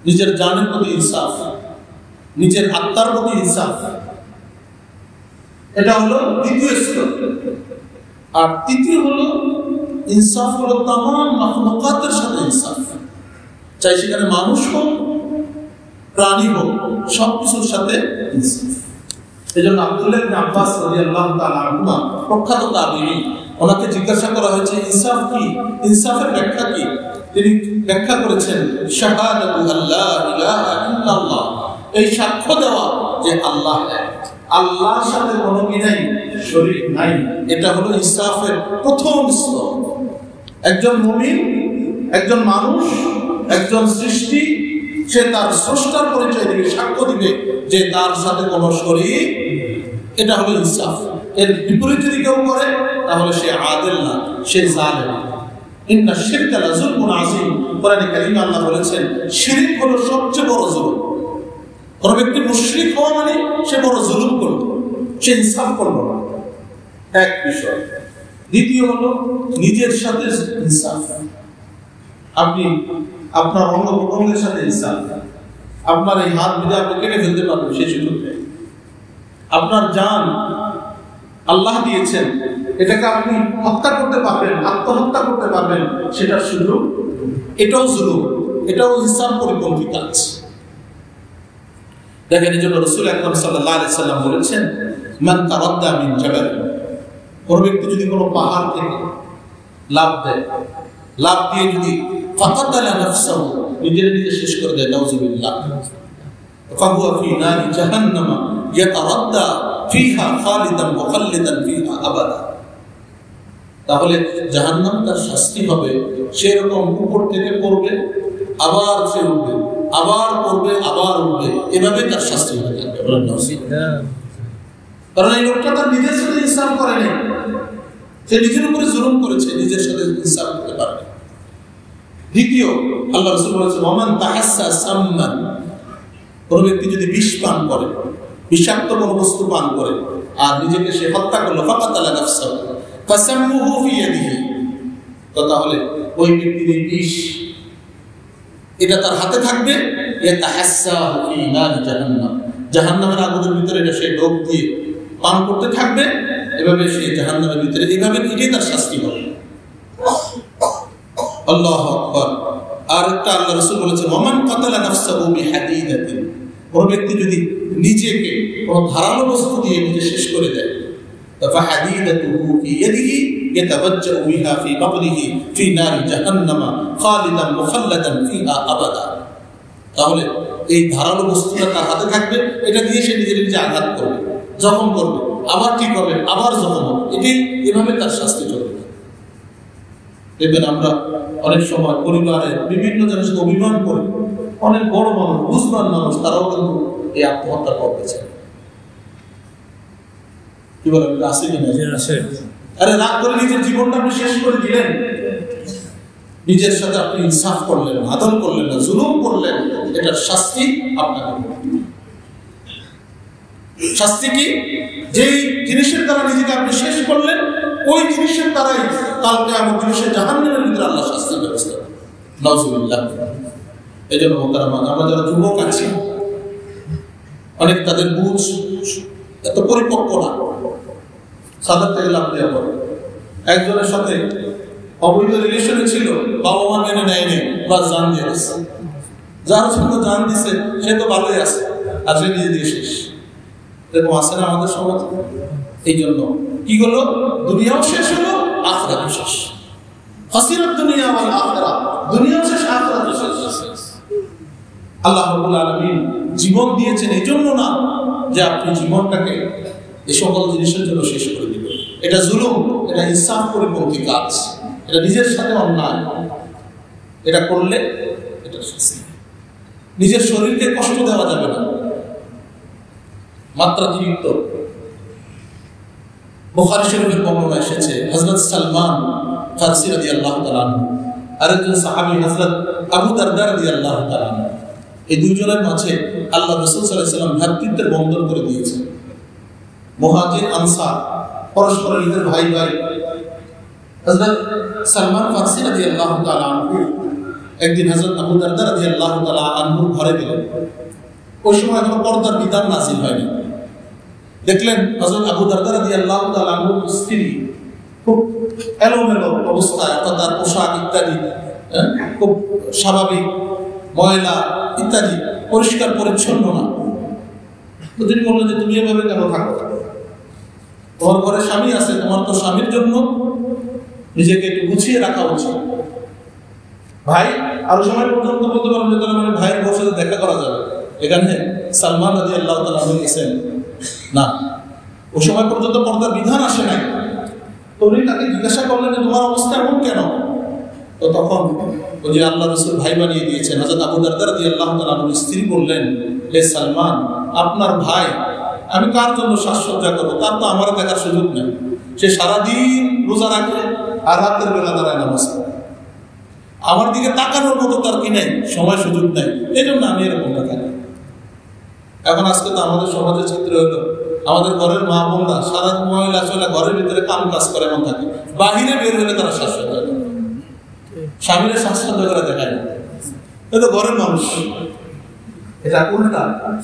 নিজের জানের প্রতি ইনসাফ, নিজের আত্মার প্রতি ইনসাফ। এটা হলো দ্বিতীয় স্তর। আর তৃতীয় হলো ইনসাফ হলো তামাম মাখলুকাতের সাথে ইনসাফ, চাই সেখানে মানুষ হোক, প্রাণী হোক, সবকিছুর সাথে ইনসাফ। এজন্য আব্দুল্লাহ ইবনে আব্বাস রাদিয়াল্লাহু তাআলা আনহুমা, প্রখ্যাত তাবেঈ, ওনাকে জিজ্ঞাসা করা হয়েছে ইনসাফ কি, ইনসাফের ব্যাখ্যা কি? তিনি ব্যাখ্যা করেছেন শাহাদাতু আল্লা ইলাহা ইল্লাল্লাহ, এই সাক্ষ্য দেওয়া যে আল্লাহ এক, আল্লাহর সাথে কোনো কি নাই, শরীক নাই। এটা হলো ইনসাফের প্রথম স্তর। একজন মুমিন, একজন মানুষ, একজন সৃষ্টি, সে তার স্রষ্টার পরিচয় দিবে, সাক্ষ্য দিবে যে তার সাথে কোনো শরীক। এটা হলো ইনসাফ। এর বিপরীত যদি কেউ করে তাহলে সে আদেল না, সে জালেম। ইন্না শিরকা লাযুলমুন আযীম, কোরআনে কারীমে আল্লাহ বলেছেন শিরক হলো সবচেয়ে বড় জুলুম। কোন ব্যক্তি মুশরিক হওয়া মানে সে বড় জুলুম করলো, সে ইনসাফ করলো না। এক বিষয়। দ্বিতীয় হলো নিজের সাথে ইনসাফ। আপনি আপনার অঙ্গ প্রত্যঙ্গের সাথে ইনসাফ। আপনার এই হাত দিয়ে আপনি কেটে ফেলতে পারবেন, সেই সুযোগ নেই। আপনার জান আল্লাহ দিয়েছেন, এটাকে আপনি হত্যা করতে পারবেন, আত্মহত্যা করতে পারবেন, সেটা সুযোগ, এটাও জুলুম। এটাও ইসলাম পরিপন্থী কাজ। দেখেন, এই জন্য রাসূল আকরাম সাল্লাল্লাহু আলাইহি সাল্লাম বলেছেন, মান তারাদ্দা মিন জাবাল, কোন ব্যক্তি যদি কোনো পাহাড় থেকে লাফ দেয়, লাফ দিয়ে যদি ফাকাতালা নাফসাহু, নিজের নিজে শেষ করে দেয়, নাউযুবিল্লাহ, ফাহুয়া ফি নারি জাহান্নাম ইয়াতারাদ্দা ফিহা খালিদান মুখাল্লিদান ফিহা আবাদা, তাহলে জাহান্নাম তার শাস্তি হবে, সেরকম উপর থেকে পড়বে, আবার সে উঠবে, আবার পড়বে, আবার উঠবে, এভাবে তার শাস্তি হয়ে যাবে। কারণ এই লোকটা তার নিজের সাথে ইনসাফ করেনি, সে নিজের উপরে জুলুম করেছে, নিজের সাথে ইনসাফ করতে পারেনি। দ্বিতীয়, আল্লাহ রাসূল বলেছেন, ওমান তাহাসসা সাম্মান, কোন ব্যক্তি যদি বিষ পান করে, বিষাক্ত কোনো বস্তু পান করে, আর নিজেকে সে হত্যা করলো, ফাকাতালা নাফসাহু ফাসামুহু ফি ইয়াদিহি, তাহলে ওই ব্যক্তির এই বিষ এটা তার হাতে থাকবে, ইয়াতাহাসসাহু ফি নারি জাহান্নাম, জাহান্নামের আগুনের ভিতরে এটা সে ডোব দিয়ে পান করতে থাকবে, এভাবে সে জাহান্নামের ভিতরে, এভাবে এটাই তার শাস্তি হবে। আল্লাহু আকবার। আর একটা আল্লাহ রাসূল বলেছেন, ওমান কাতালা নাফসাহু বিহাদিদাতিন, কোন ব্যক্তি যদি নিজেকে কোন ধারালো বস্তু দিয়ে নিজে শেষ করে দেয়, ফাহাদিদাতুহু ফি ইয়াদিহি ইয়াতাওয়াজ্জাউ বিহা ফি বাতনিহি ফি নারি জাহান্নাম খালিদান মুখাল্লাদান ফিহা আবাদা, তাহলে এই ধারালো বস্তুটা তার হাতে থাকবে, এটা দিয়ে সে নিজে নিজে আঘাত করবে, জখম করবে, আবার ঠিক হবে, আবার জখম হবে, এটাই এভাবে তার শাস্তি চলবে। দেখবেন আমরা অনেক সময় পরিবারে বিভিন্ন জনের সাথে অভিমান করি, অনেক বড় মানুষ, বুঝবান মানুষ, তারাও কিন্তু এই আত্মহত্যা করতে চায়। কি বলেন, আছে কি না? আরে রাগ করে নিজের জীবনটা আপনি শেষ করে দিলেন, নিজের সাথে আপনি ইনসাফ করলেন, আদল করলেন না, জুলুম করলেন, এটার শাস্তি আপনাকে। শাস্তি কি? যেই জিনিসের দ্বারা নিজেকে আপনি শেষ করলেন, ওই জিনিসের দ্বারাই কালকে আমার জিনিসের জাহান্নামের ভিতরে আল্লাহ শাস্তির ব্যবস্থা। নাউযুবিল্লাহ। এই জন্য মোহতারাম, আমরা যারা যুবক আছি, অনেক তাদের বুঝ এত পরিপক্ক না, সাদা থেকে লাভ দেওয়া পরে একজনের সাথে অবৈধ রিলেশনে ছিল, বাবা মা মেনে নেয়নি, বা জান দিয়ে দিচ্ছে, যার সঙ্গে জান দিছে সে তো ভালোই আছে, আর সে নিজে দিয়ে শেষ। এরকম আছে না আমাদের সমাজ? এই জন্য কি হলো, দুনিয়াও শেষ হলো, আখিরাতও শেষ। খাসিরাত দুনিয়া ওয়াল আখিরাহ, দুনিয়াও শেষ, আখিরাতও শেষ। আল্লাহ রাব্বুল আলামিন জীবন দিয়েছেন এই জন্য না যে আপনি জীবনটাকে এই সকল জিনিসের জন্য শেষ করে দিবেন। এটা জুলুম, এটা ইনসাফ পরিপন্থী কাজ, এটা নিজের সাথে অন্যায়, এটা করলে এটা শাস্তি। নিজের শরীরকে কষ্ট দেওয়া যাবে না, মাত্রাতিরিক্ত। বুখারী শরীফের বর্ণনা এসেছে, হযরত সালমান ফারসি রাদিয়াল্লাহু তাআলা আনহু, আরেকজন সাহাবী হযরত আবু দারদা রাদিয়াল্লাহু তাআলা আনহু, এই দুইজনের মাঝে আল্লাহ রাসূল সাল্লাল্লাহু আলাইহি ওয়াসাল্লাম ভ্রাতৃত্বের বন্ধন করে দিয়েছেন। মুহাজির আনসার পরস্পরের ঈদের ভাই ভাই। হযরত সালমান ফারসি রাদিয়াল্লাহু তাআলা আনহু একদিন হযরত আবু দারদা রাদিয়াল্লাহু তাআলা আনহুর ঘরে গেলেন। ওই সময় এখনো পর্দার বিধান নাযিল হয়নি। দেখলেন হযরত আবু দারদা রাদিয়াল্লাহু তাআলা আনহুর স্ত্রী খুব এলোমেলো অবস্থায়, অর্থাৎ তার পোশাক ইত্যাদি খুব স্বাভাবিক, ময়লা ইত্যাদি, পরিষ্কার পরিচ্ছন্ন না। তো তিনি বললেন যে তুমি এভাবে কেন থাকো? তোমার ঘরে স্বামী আছে, তোমার তো স্বামীর জন্য নিজেকে একটু গুছিয়ে রাখা উচিত। ভাই আরো সময় পর্যন্ত বলতে পারবেন যে তাহলে মানে ভাইয়ের বউর সাথে দেখা করা যাবে। এখানে সালমান রাদিয়াল্লাহু তাআলা আনহু গেছেন না, ওই সময় পর্যন্ত পর্দার বিধান আসে নাই। তো উনি তাকে জিজ্ঞাসা করলেন যে তোমার অবস্থা এমন কেন? তো তখন ওই যে আল্লাহ রাসূল ভাই বানিয়ে দিয়েছেন হযরত আবু দারদা রাদিয়াল্লাহু তাআলা আনহুর স্ত্রী বললেন, হে সালমান, আপনার ভাই আমি কার জন্য সাজসজ্জা করবো? তার তো আমার দেখার সুযোগ নেই। সে সারাদিন রোজা রাখে আর রাতের বেলা দাঁড়ায় নামাজ পড়ে, আমার দিকে তাকানোর মতো তার কি নেই, সময় সুযোগ নেই। এই জন্য আমি এরকম থাকি। এখন আজকে তো আমাদের সমাজের চিত্র হলো, আমাদের ঘরের মা বোনরা সারা মহিলা চলে ঘরের ভিতরে কাম কাজ করে এমন থাকে, বাহিরে বের হলে তারা সাজসজ্জা করে, স্বামীরা সাজসজ্জা করে দেখায়। এটা ঘরের মানুষ, এটা উল্টা।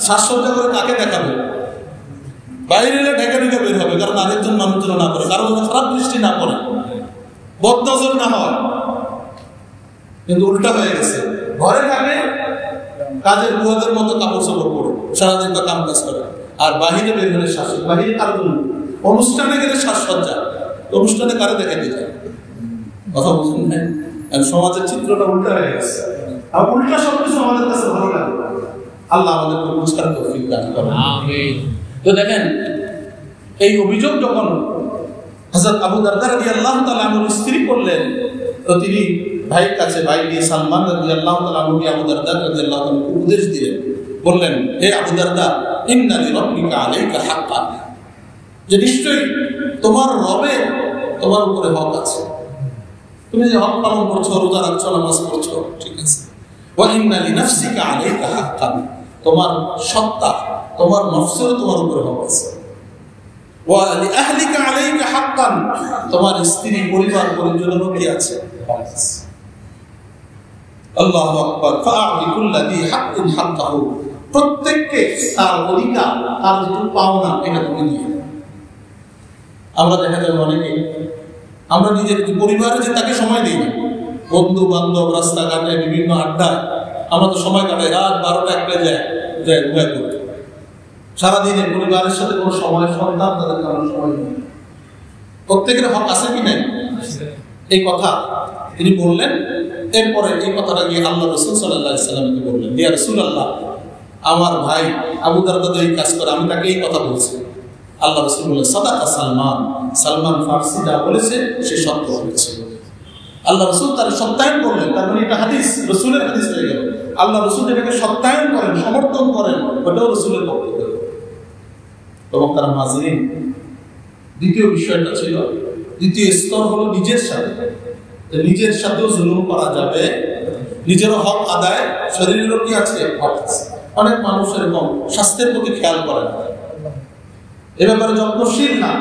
সাজসজ্জা করে কাকে দেখাবে? বাইরে এলে ঢেকে ঢেকে বের হবে, কারণ আরেকজন মানুষ যেন না করে, কারো যেন খারাপ দৃষ্টি না করে, বদনজর না হয়। কিন্তু উল্টা হয়ে গেছে, ঘরে থাকে কাজের বুয়াদের মতো কাপড় চোপড় পরে সারাদিন তো কাম কাজ করে, আর বাহিরে বের হলে শাসক, বাহিরে কার জন্য? অনুষ্ঠানে গেলে সাজসজ্জা, অনুষ্ঠানে কারে দেখাতে যায়? কথা বুঝুন না, সমাজের চিত্রটা উল্টা হয়ে গেছে। আর উল্টা সবকিছু আমাদের কাছে ভালো লাগে। আল্লাহ আমাদেরকে বুঝার তৌফিক দান করেন। আমিন। তো দেখেন, এই অভিযোগ যখন হযরত আবু দারদা রাদিয়াল্লাহু তাআলা আনহুর স্ত্রী করলেন, তো তিনি ভাইয়ের কাছে, ভাই দিয়ে সালমান রাদিয়াল্লাহু তাআলা আনহু আবু দারদা রাদিয়াল্লাহু তাআলা উপদেশ দিলেন, বললেন, হে আবু দারদা, ইন্না লিরাব্বিকা আলাইকা হাক্কান, যে নিশ্চয়ই তোমার রবের তোমার উপরে হক আছে। তুমি যে হক পালন করছো, রোজা রাখছো, নামাজ পড়ছো, ঠিক আছে। ওয়া ইন্না লিনাফসিকা আলাইকা হাক্কান, তোমার সত্তা, তোমার নফসেরও তোমার উপরে হক আছে। ওয়া লিআহলিকা আলাইকা হাক্কান, তোমার স্ত্রী, পরিবার, পরিজনেরও কি আছে? হক আছে। আল্লাহু আকবার। ফাআতি কুল্লাযী হাক্কিন হাক্কাহু, প্রত্যেককে তার অধিকার, তার যেটুকু পাওনা, এটা তুমি দিয়ে। আমরা দেখা যায় অনেকে আমরা নিজের পরিবারে যে তাকে সময় দিই না, বন্ধু বান্ধব, রাস্তাঘাটে, বিভিন্ন আড্ডায় আমরা তো সময় কাটাই, রাত 12টা 1টা যায় ঘুমাই করতে। সারাদিনে পরিবারের সাথে কোনো সময়, সন্তান তাদের কারণ সময় নেই। প্রত্যেকের হক আছে কি নাই? এই কথা তিনি বললেন। এরপরে এই কথাটা গিয়ে আল্লাহ রাসূল সাল্লাল্লাহু আলাইহি ওয়াসাল্লামকে বললেন, ইয়া রাসূলুল্লাহ, আমার ভাই আবু দারদা এই কাজ করে, আমি তাকে এই কথা বলছি। আল্লাহ রাসূল বললেন, সাদাকা সালমান, সালমান ফারসি যা বলেছে সে সত্য বলেছে। আল্লাহ রাসূল তার সত্যায়ন করলেন। তার মানে এটা হাদিস, রাসূলের হাদিস হয়ে গেল। আল্লাহ রাসূল যেটাকে সত্যায়ন করেন, সমর্থন করেন, ওটাও রাসূলের বক্তব্য। এবং তার হাজিরিন, দ্বিতীয় বিষয়টা ছিল, দ্বিতীয় স্তর হলো নিজের সাথে। নিজের সাথেও জুলুম করা যাবে, নিজেরও হক আদায়, শরীরেরও কি আছে? হক আছে। অনেক মানুষ এরকম স্বাস্থ্যের প্রতি খেয়াল করে না, এ ব্যাপারে যত্নশীল না।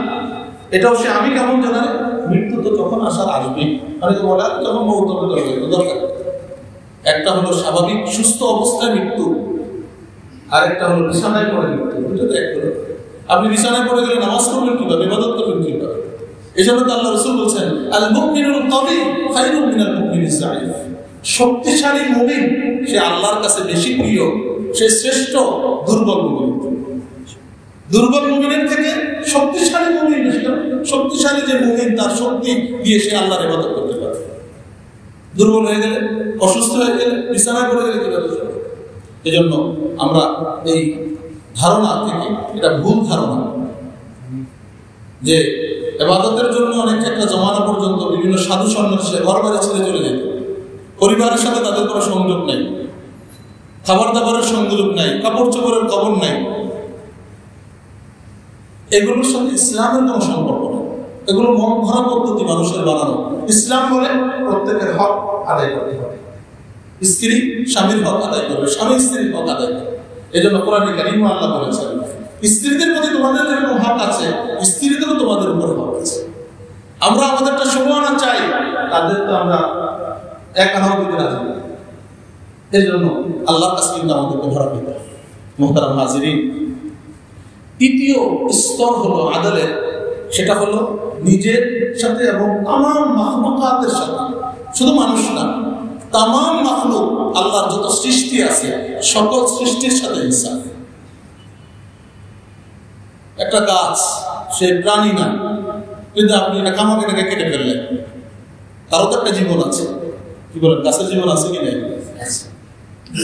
এটাও সে আমি কেমন জানা, মৃত্যু তো যখন আসার আসবে, অনেকে বলে যখন মৌত দরকার। একটা হলো স্বাভাবিক সুস্থ অবস্থায় মৃত্যু, আর একটা হলো বিছানায় পড়ে মৃত্যু। আপনি বিছানায় পড়ে গেলে নামাজ পড়বেন কিভাবে, ইবাদত করবেন কিভাবে? এই জন্য তো আল্লাহ রাসূল বলছেন, আল মুমিনুল কওয়ি খায়রুম মিনাল মুমিনিজ যায়িফ, শক্তিশালী মুমিন সে আল্লাহর কাছে বেশি প্রিয়, সে শ্রেষ্ঠ দুর্বল মুমিন। দুর্বল মুমিনের থেকে শক্তিশালী মুমিন, শক্তিশালী যে মুমিন তার শক্তি দিয়ে সে আল্লাহর ইবাদত করতে পারে। দুর্বল হয়ে গেলে, অসুস্থ হয়ে গেলে, বিছানায় পড়ে গেলে কিভাবে চলবে? এই জন্য আমরা এই ধারণা থেকে, এটা ভুল ধারণা যে ইবাদতের জন্য অনেক একটা জমানা পর্যন্ত বিভিন্ন সাধু সন্ন্যাসী ঘর বাড়ি ছেড়ে চলে যেত, পরিবারের সাথে তাদের কোনো সংযোগ নাই, খাবার দাবারের সংযোগ নাই, কাপড় চোপড়ের খবর নাই। এগুলোর সাথে ইসলামের কোনো সম্পর্ক নেই। এগুলো মন ভরা পদ্ধতি মানুষের বানানো। ইসলাম বলে প্রত্যেকের হক আদায় করতে হবে। স্ত্রী স্বামীর হক আদায় করবে, স্বামী স্ত্রীর হক আদায় করবে। এই জন্য কোরআনে কারীমে আল্লাহ বলেছেন, স্ত্রীদের প্রতি তোমাদের যেরকম হক আছে, স্ত্রীদেরও তোমাদের উপরে হক আছে। আমরা আমাদেরটা সমান চাই, তাদের তো আমরা এক আনাও দিতে রাজি না। এই জন্য আল্লাহর কাছে কিন্তু আমাদেরকে ধরা পেতে হবে। মুহতারাম হাজিরিন, তৃতীয় স্তর হলো আদালত, সেটা হলো নিজের সাথে এবং তামাম মাখলুকাতের সাথে, শুধু মানুষ না, তামাম মাখলুক, আল্লাহর যত সৃষ্টি আছে সকল সৃষ্টির সাথে হিসাব। একটা গাছ, সে প্রাণী না, কিন্তু আপনি এটা কামাকে কেটে ফেললেন, তারও তো একটা জীবন আছে। কি বলেন, গাছের জীবন আছে কি নাই?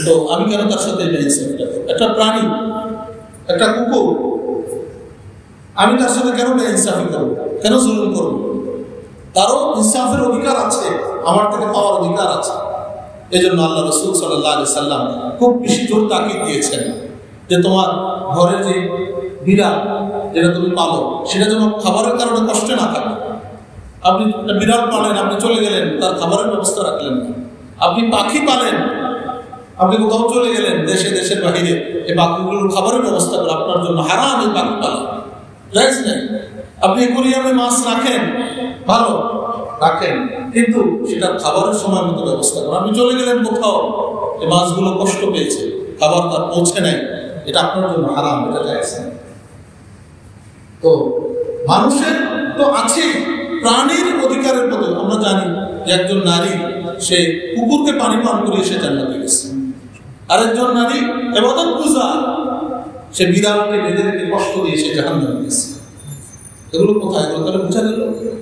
তো আমি কেন তার সাথে একটা প্রাণী, একটা কুকুর, আমি তার সাথে কেন ইনসাফি করবো, কেন জুলুম করবো? তারও ইনসাফের অধিকার আছে, আমার থেকে পাওয়ার অধিকার আছে। এই জন্য আল্লাহ রাসূল সাল্লাল্লাহু আলাইহি সাল্লাম খুব বেশি জোর তাকিদ দিয়েছেন যে তোমার ঘরে যে বিড়াল যেটা তুমি পালো, সেটা যেন খাবারের কারণে কষ্ট না থাকে। আপনি একটা বিড়াল পালেন, আপনি চলে গেলেন, তার খাবারের ব্যবস্থা রাখলেন না। আপনি পাখি পালেন, আপনি কোথাও চলে গেলেন দেশে, দেশের বাহিরে, এই পাখিগুলোর খাবারের ব্যবস্থা করে আপনার জন্য হারাম এই পাখি পালা, জায়েজ নেই। আপনি অ্যাকোয়ারিয়ামে মাছ রাখেন, ভালো রাখেন, কিন্তু সেটা খাবারের সময় মতো ব্যবস্থা করেন। আপনি চলে গেলেন কোথাও, এই মাছগুলো কষ্ট পেয়েছে, খাবার তার পৌঁছে নাই, এটা আপনার জন্য হারাম, এটা জায়েজ নেই। তো মানুষের তো আছে প্রাণীর অধিকারের প্রতি। আমরা জানি যে একজন নারী সে কুকুরকে পানি পান করে সে জান্নাতে গেছে। আরেকজন নারী ইবাদতগুজার, সে বিড়ালকে বেঁধে রেখে কষ্ট দিয়ে সে জাহান্নামে গেছে। এগুলো কোথায়? এগুলো তাহলে বোঝা গেল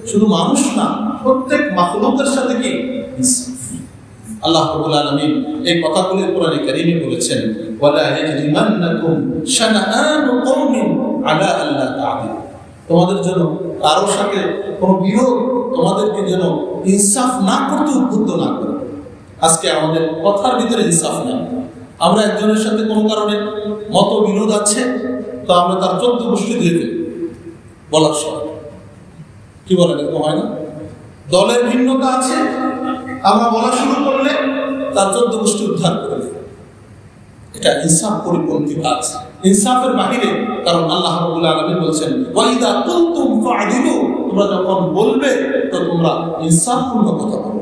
শুধু মানুষ না, প্রত্যেক মাখলুকের সাথে কি আল্লাহ রাব্বুল আলামিন এই কথাগুলো কোরআনে কারীমে বলেছেন, ওয়ালা ইয়াজরিমান্নাকুম শানাআনু কওমিন আলা আল্লা তা'দিলু। তোমাদের জন্য কারোর সাথে কোনো বিরোধ তোমাদেরকে যেন ইনসাফ না করতে উদ্বুদ্ধ না করে। আজকে আমাদের কথার ভিতরে ইনসাফ নেই। আমরা একজনের সাথে কোনো কারণে মতবিরোধ আছে, তো আমরা তার 14 গোষ্ঠী দিয়ে ফেলি বলার সময়। কি বলেন, এরকম হয় না? দলের ভিন্নতা আছে, আমরা বলা শুরু করলে তার 14 গোষ্ঠী উদ্ধার করে দেয়। এটা ইনসাফ পরিপন্থী কাজ, ইনসাফের বাহিরে। কারণ আল্লাহ রাব্বুল আলামিন বলছেন, ওয়াইদা কুনতুম ফা'দিলু, তোমরা যখন বলবে তো তোমরা ইনসাফপূর্ণ কথা বলো।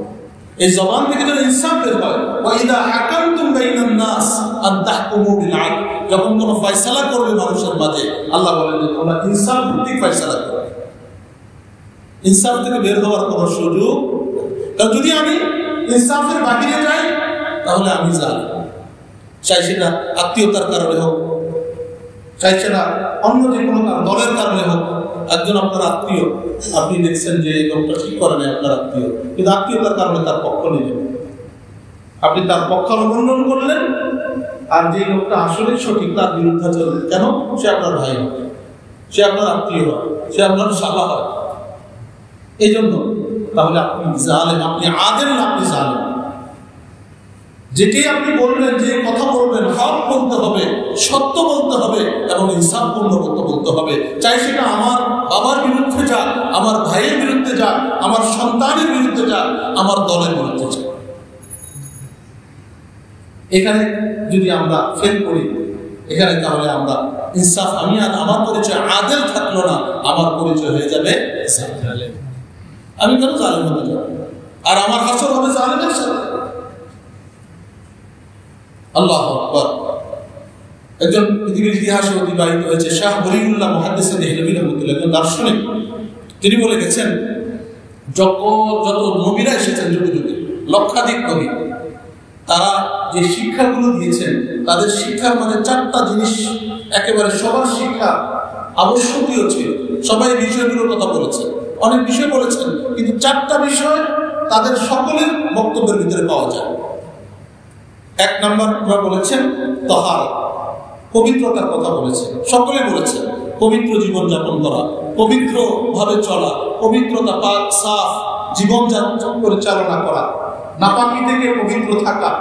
এই জবান থেকে যেন ইনসাফ বের হয়। ওয়াইদা হাকামতুম বাইনান নাস আন তাহকুমু বিল আদল, যখন কোনো ফয়সালা করবে মানুষের মাঝে, আল্লাহ বলেন যে তোমরা ইনসাফ ভিত্তিক ফয়সালা করবে। ইনসাফ থেকে বের হওয়ার কোনো সুযোগ, কারণ যদি আমি ইনসাফের বাহিরে যাই তাহলে আমি জানি, চাই সেটা আত্মীয়তার কারণে হোক, চাই সেটা অন্য যে কোনো দলের কারণে হোক। একজন আপনার আত্মীয়, আপনি দেখছেন যে এই লোকটা ঠিক করে নেয় আপনার আত্মীয়, কিন্তু আত্মীয়তার কারণে তার পক্ষ নিলেন, আপনি তার পক্ষ অবলম্বন করলেন, আর যে লোকটা আসলে সঠিক তার বিরুদ্ধে চললেন। কেন? সে আপনার ভাই হয়, সে আপনার আত্মীয় হয়, সে আপনার শালা হয়। এই জন্য তাহলে আপনি জালেম, আপনি আদেল না, আপনি জালেম। যেটাই আপনি বলবেন, যে কথা বলবেন, হক বলতে হবে, সত্য বলতে হবে এবং ইনসাফপূর্ণ কথা বলতে হবে। চাই সেটা আমার বাবার বিরুদ্ধে যাক, আমার ভাইয়ের বিরুদ্ধে যাক, আমার সন্তানের বিরুদ্ধে যাক, আমার দলের বিরুদ্ধে যাক। এখানে যদি আমরা ফেল করি, এখানে তাহলে আমরা ইনসাফ, আমি আর আমার পরিচয় আদেল থাকলো না, আমার পরিচয় হয়ে যাবে জালেম। আমি কেন জালেম হতে যাব? আর আমার হাসর হবে জালেমের সাথে। আল্লাহু আকবার। একজন পৃথিবীর ইতিহাসে অতিবাহিত হয়েছে শাহ বলিউল্লাহ মুহাদ্দিস দেহলভী রহমাতুল্লাহ, একজন দার্শনিক। তিনি বলে গেছেন, যত নবীরা এসেছেন যুগে যুগে, লক্ষাধিক নবী, তারা যে শিক্ষাগুলো দিয়েছেন, তাদের শিক্ষার মানে 4টা জিনিস একেবারে সবার শিক্ষা আবশ্যকীয় ছিল। সবাই বিষয়গুলোর কথা বলেছেন, অনেক বিষয় বলেছেন, কিন্তু 4টা বিষয় তাদের সকলের বক্তব্যের ভিতরে পাওয়া যায়। 1 নম্বর বলেছেন তাহারা, পবিত্রতার কথা বলেছেন, সকলে বলেছেন পবিত্র জীবনযাপন করা, পবিত্র ভাবে চলা, পবিত্রতা, পাক সাফ জীবনযাপন পরিচালনা করা, নাপাকি থেকে পবিত্র থাকা,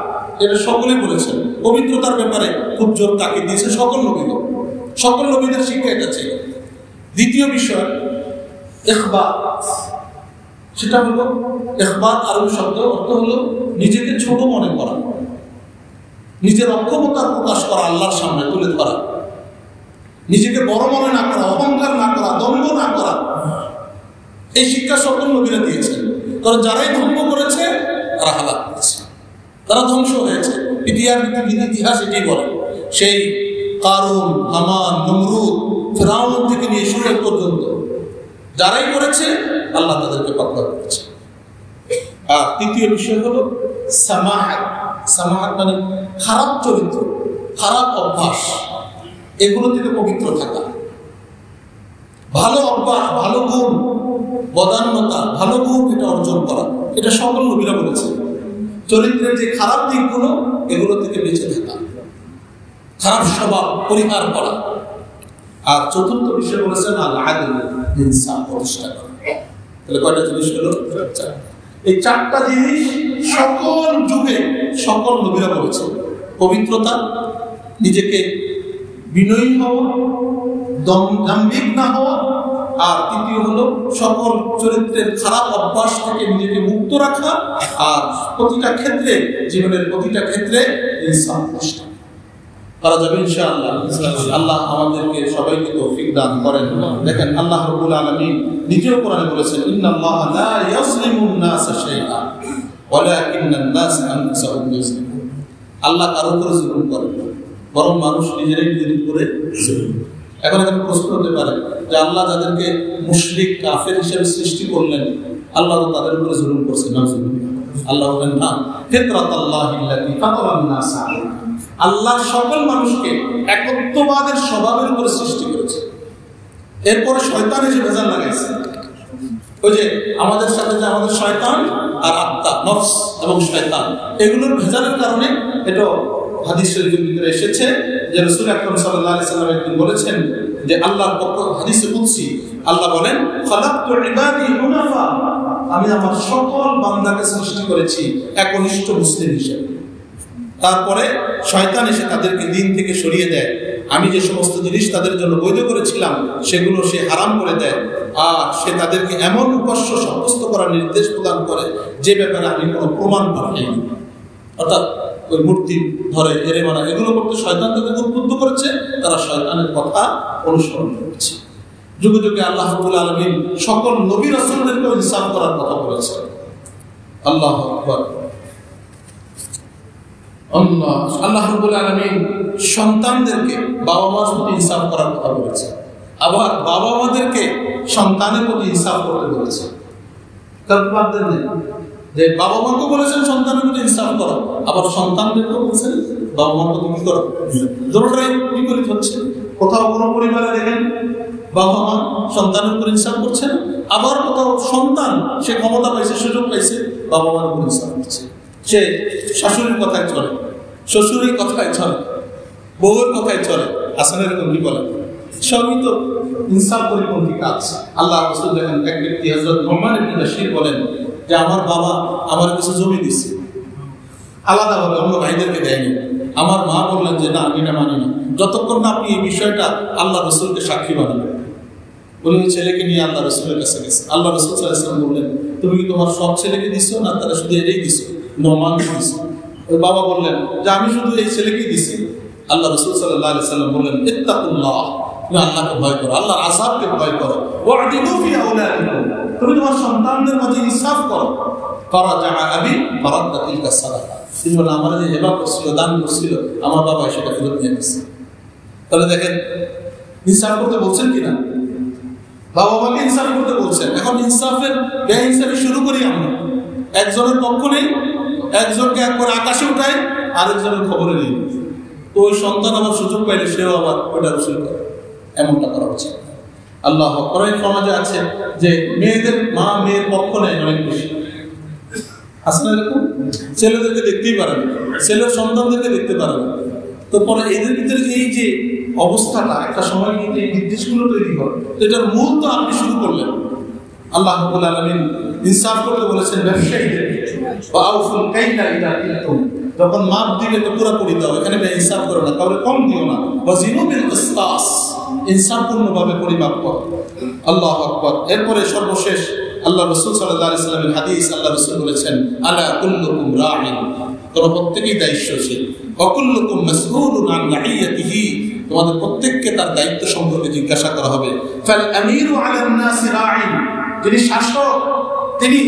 এটা সকলে বলেছেন। পবিত্রতার ব্যাপারে খুব জোর তাকিদ দিয়েছে সকল নবীদের শিক্ষা এটা ছিল। দ্বিতীয় বিষয় ইখবাত, সেটা হলো ইখবাত আরবি শব্দ, অর্থ হলো নিজেকে ছোট মনে করা, নিজের অক্ষমতার প্রকাশ করা, আল্লাহর সামনে তুলে ধরা, নিজেকে বড় মনে না করা, অহংকার না করা, দম্ভ না করা। এই শিক্ষা সকল নবীরা দিয়েছেন। কারণ যারাই ধর্ম করেছে তারা হালাক করেছে, তারা ধ্বংস হয়েছে। ইতিহাস এটাই বলে। সেই কারুন, হামান, নমরুদ, ফিরআউন থেকে নিয়ে শুরু পর্যন্ত যারাই করেছে আল্লাহ তাদেরকে পাকড়াও করেছে। আর তৃতীয় বিষয় হলো সামাহাত। সামাহাত মানে খারাপ চরিত্র, খারাপ অভ্যাস, এগুলো থেকে পবিত্র থাকা। ভালো অভ্যাস, ভালো গুণ, বদান্যতা, ভালো গুণ এটা অর্জন করা, এটা সকল নবীরা বলেছে। চরিত্রের যে খারাপ দিকগুলো, এগুলো থেকে বেঁচে থাকা, খারাপ স্বভাব পরিহার করা। আর চতুর্থ বিষয় বলেছেন আল আদল, ইনসাফ প্রতিষ্ঠা করা। তাহলে কয়টা জিনিস হলো? এই 4টা জিনিস সকল যুগে সকল নবীরা বলেছে। পবিত্রতা, নিজেকে বিনয়ী হওয়া, দাম্ভিক না হওয়া, আর তৃতীয় হলো সকল চরিত্রের খারাপ অভ্যাস থেকে নিজেকে মুক্ত রাখা, আর প্রতিটা ক্ষেত্রে, জীবনের প্রতিটা ক্ষেত্রে ইনসাফ প্রতিষ্ঠা করা যাবে ইনশাআল্লাহ। আল্লাহ আমাদেরকে সবাইকে তৌফিক দান করেন। দেখেন আল্লাহ রাব্বুল আলামিন নিজেও কোরআনে বলেছেন, ইন্নাল্লাহা লা ইয়াজলিমুন নাসা শাইআ ওয়ালাকিন্নান নাস আনফুসাহুম ইয়াজলিমুন। আল্লাহ কারো উপরে জুলুম করেন না, বরং মানুষ নিজেরাই নিজের উপরে জুলুম। এখন একটা প্রশ্ন হতে পারে যে আল্লাহ যাদেরকে মুশরিক কাফের হিসেবে সৃষ্টি করলেন, আল্লাহ তো তাদের উপরে জুলুম করছেন না? আল্লাহ বলেন না, ফিতরাতাল্লাহিল্লাতী ফাতারান নাস আলাইহা, আল্লাহ সকল মানুষকে একত্ববাদের স্বভাবের উপরে সৃষ্টি করেছে। এরপরে শয়তান এসে ভেজাল লাগাইছে। ওই যে আমাদের সাথে যে আমাদের শয়তান আর আত্মা, নফস এবং শয়তান, এগুলোর ভেজালের কারণে এটা হাদিস শরীফের ভিতরে এসেছে যে রাসূল আকরাম সাল্লাল্লাহু আলাইহি সাল্লাম একদিন বলেছেন যে আল্লাহর পক্ষ হাদিসে কুদসি আল্লাহ বলেন, খালাকতু ইবাদি হুনাফা, আমি আমার সকল বান্দাকে সৃষ্টি করেছি একনিষ্ঠ মুসলিম হিসেবে। তারপরে শয়তান এসে তাদেরকে দিন থেকে সরিয়ে দেয়। আমি যে সমস্ত জিনিস তাদের জন্য বৈধ করেছিলাম সেগুলো সে হারাম করে দেয়, আর সে তাদেরকে এমন উপাস্য সাব্যস্ত করার নির্দেশ প্রদান করে যে ব্যাপারে আমি কোনো প্রমাণ পাইনি। অর্থাৎ ওই মূর্তি ধরে এরে মানা এগুলো করতে শয়তান তাদেরকে উদ্বুদ্ধ করেছে, তারা শয়তানের কথা অনুসরণ করেছে। যুগে যুগে আল্লাহ রাব্বুল আলামিন সকল নবী রাসূলদেরকে ইনসাফ করার কথা বলেছেন। আল্লাহু আকবার। আল্লাহ রাব্বুল আলামিন সন্তানদেরকে বাবা মার প্রতি ইনসাফ করার কথা বলেছেন, আবার বাবা মাদেরকে সন্তানের প্রতি ইনসাফ করতে বলেছেন। কারণ যে বাবা মাকে বলেছেন সন্তানের প্রতি ইনসাফ করো, আবার সন্তানদেরকে বলছেন বাবা মার প্রতি কি করো। দুটোটাই বিপরীত হচ্ছে। কোথাও কোনো পরিবারে দেখেন বাবা মা সন্তানের উপর ইনসাফ করছেন, আবার কোথাও সন্তান সে ক্ষমতা পাইছে, সুযোগ পাইছে, বাবা মার উপর ইনসাফ করছে। সে শাশুড়ির কথায় চলে, শ্বশুরের কথায় চলে, বউয়ের কথায় চলে। আসলে এরকম কি বলে, সবই তো ইনসাফ পরিপন্থী কাজ। আল্লাহ রাসূল দেখেন এক ব্যক্তি হযরত নোমান ইবনে বাশীর বলেন যে আমার বাবা আমার কিছু জমি দিচ্ছে, আলাদাভাবে অন্য ভাইদেরকে দেয়নি। আমার মা বললেন যে না, আমি না মানি না, যতক্ষণ না আপনি এই বিষয়টা আল্লাহ রাসূলকে সাক্ষী বানাবেন। উনি ছেলেকে নিয়ে আল্লাহ রাসূলের কাছে গেছে। আল্লাহ রাসূল সাল্লাল্লাহু আলাইহি ওয়াসাল্লাম বললেন, তুমি কি তোমার সব ছেলেকে দিছো না তারা শুধু এটাই দিছো? নোমান দিছো। ওই বাবা বললেন যে আমি শুধু এই ছেলেকেই দিছি। আল্লাহ রাসূল সাল্লাল্লাহু আলাইহি ওয়াসাল্লাম বললেন, ইত্তাকুল্লাহ, তুমি আল্লাহকে ভয় করো, আল্লাহর আযাবকে ভয় করো। ওয়া'দিলু ফি আওলাদিকুম, তুমি তোমার সন্তানদের মাঝে ইনসাফ করো। ফারাজা আবি ফারাদ্দা তিলকা সাদাকা, তিনি বলেন আমার যে হেবা করছিল, দান করছিল, আমার বাবা সেটা ফেরত নিয়ে গেছে। তাহলে দেখেন ইনসাফ করতে বলছেন কিনা, বাবা মাকে ইনসাফ করতে বলছেন। এখন ইনসাফের বেইনসাফি শুরু করি আমরা। একজনের পক্ষ নেই, একজনকে একবার আকাশে উঠায়, আরেকজনের খবরে নেই। তো ওই সন্তান আবার সুযোগ পাইলে সেও আবার ওইটা রসুল করে, এমনটা করা উচিত। আল্লাহ অনেক সমাজে আছে যে মেয়েদের মা মেয়ের পক্ষ নেয় অনেক বেশি। আসলে এরকম ছেলেদেরকে দেখতেই পারে না, ছেলের সন্তানদেরকে দেখতে পারে না। তো পরে এদের ভিতরে এই যে অবস্থাটা একটা সময় কিন্তু এই নির্দেশগুলো তৈরি করে, তো এটার মূল তো আপনি শুরু করলেন। আল্লাহ রাব্বুল আলামিন ইনসাফ করতে বলেছেন ব্যবসায়ীদের, ওয়াউফুল কাইলা ইযা কিলতুম, যখন মাপ দিলে তো পুরোপুরি দাও, এখানে ইনসাফ করো না, কাউকে কম দিও না। ওয়াজিনু বিল কিসতাস, ইনসাফপূর্ণভাবে পরিমাপ করো। আল্লাহু আকবার। এরপরে সর্বশেষ আল্লাহ রাসূল সাল্লাল্লাহু আলাইহি ওয়াসাল্লামের হাদিস, আল্লাহ রাসূল বলেছেন, আলা কুল্লুকুম রাঈন, তোমরা প্রত্যেকেই দায়িত্বশীল। ওয়া কুল্লুকুম মাসউলুন আন রাইয়াতিহি, তোমাদের প্রত্যেককে তার দায়িত্ব সম্পর্কে জিজ্ঞাসা করা হবে। ফাল আমিরু আলান নাসি রাঈন, যিনি শাসক তিনি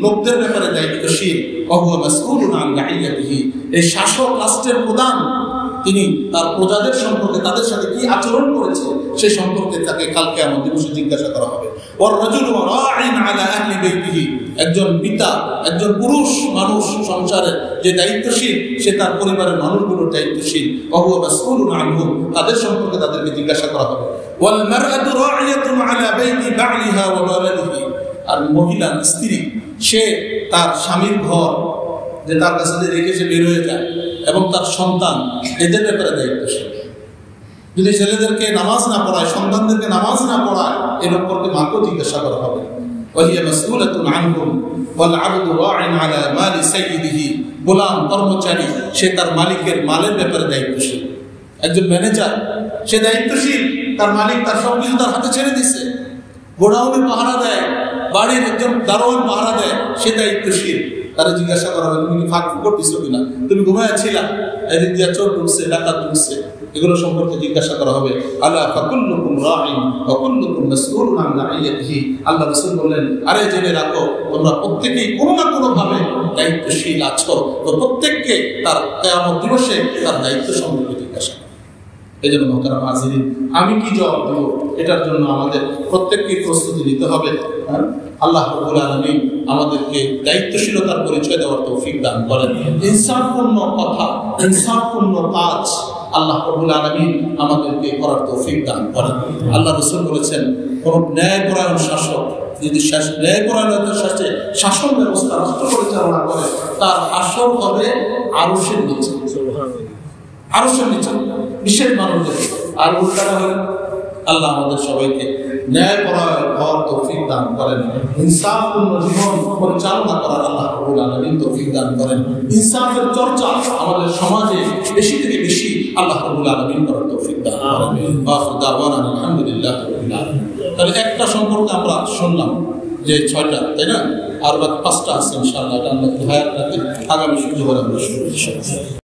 লোকদের ব্যাপারে দায়িত্বশীল। ওয়া হুয়া মাসউলুন আন রাইয়াতিহি, এই শাসক রাষ্ট্রের প্রধান, তিনি তার প্রজাদের সম্পর্কে তাদের সাথে কি আচরণ করেছে সেই সম্পর্কে তাকে কাল কিয়ামত দিবসে জিজ্ঞাসা করা হবে। ওয়ার রাজুলু রাঈন আলা আহলি বাইতিহি, একজন পিতা, একজন পুরুষ মানুষ সংসারের যে দায়িত্বশীল, সে তার পরিবারের মানুষগুলোর দায়িত্বশীল। ওয়া হুয়া মাসউলুন আনহুম, তাদের সম্পর্কে তাদেরকে জিজ্ঞাসা করা হবে। ওয়াল মারআতু রাঈয়াতুন আলা বাইতি বা'লিহা ওয়া ওয়ালাদিহি, আর মহিলা স্ত্রী সে তার স্বামীর ঘর যে তার কাছে যে রেখে সে বের হয়ে যায় এবং তার সন্তান, এদের ব্যাপারে দায়িত্বশীল। যদি ছেলেদেরকে নামাজ না পড়ায়, সন্তানদেরকে নামাজ না পড়ায়, এ সম্পর্কে মাকেও জিজ্ঞাসা করা হবে। ওয়াহিয়া মাসউলাতুন আনহুম ওয়াল আবদু রাঈন আলা মালি সাইয়্যিদিহি, গোলাম কর্মচারী সে তার মালিকের মালের ব্যাপারে দায়িত্বশীল। একজন ম্যানেজার সে দায়িত্বশীল, তার মালিক তার সব কিছু তার হাতে ছেড়ে দিছে। গোডাউনে পাহারা দেয়, বাড়ির একজন দারোয়ান পাহারা দেয়, সে দায়িত্বশীল। তারা জিজ্ঞাসা করা হবে তুমি ফাঁক করতেছো কিনা, তুমি ঘুমাইয়াছিলা, এদিক দিয়ে চোর ঢুকছে, ডাকাত ঢুকছে, এগুলো সম্পর্কে জিজ্ঞাসা করা হবে। আলা ফাকুল্লুকুম রাঈন ওয়া কুল্লুকুম মাসউলুন আন রাইয়াতিহি, আল্লাহ রাসূল বললেন, আরে জেনে রাখো তোমরা প্রত্যেকেই কোনো না কোনো ভাবে দায়িত্বশীল আছো, তো প্রত্যেককে তার কিয়ামত দিবসে তার দায়িত্ব সম্পর্কে জিজ্ঞাসা করো। এই জন্য মোহতারাম হাজিরিন, আমি কি জবাব দেব এটার জন্য আমাদের প্রত্যেককে প্রস্তুতি নিতে হবে। আল্লাহ রাব্বুল আলামিন আমাদেরকে দায়িত্বশীলতার পরিচয় দেওয়ার তৌফিক দান করেন। ইনসাফপূর্ণ কথা, ইনসাফপূর্ণ কাজ আল্লাহ রাব্বুল আলামিন আমাদেরকে করার তৌফিক দান করেন। আল্লাহ রাসূল বলেছেন, কোন ন্যায়পরায়ণ শাসক যদি ন্যায়পরায়ণতার সাথে শাসন ব্যবস্থা রাষ্ট্র পরিচালনা করে, তার আসর হবে আরশের নিচে, আরশের নিচে বিশেষ মানুষদের। আর উল্টাটা হলে আল্লাহ আমাদের সবাইকে ন্যায়পরায়ণ হওয়ার তৌফিক দান করেন, ইনসাফপূর্ণ জীবন পরিচালনা করার আল্লাহ রাব্বুল আলামিন তৌফিক দান করেন। ইনসাফের চর্চা আমাদের সমাজে বেশি থেকে বেশি আল্লাহ রাব্বুল আলামিন করার তৌফিক দান করেন। আখির দাওয়ানা আলহামদুলিল্লাহি রাব্বিল আলামিন। তাহলে একটা সম্পর্কে আমরা শুনলাম যে 6টা, তাই না? আর বাকি 5টা আছে ইনশাআল্লাহ। এটা আমরা হায়াত রাখি, আগামী শুক্রবার আমরা শুরু করব।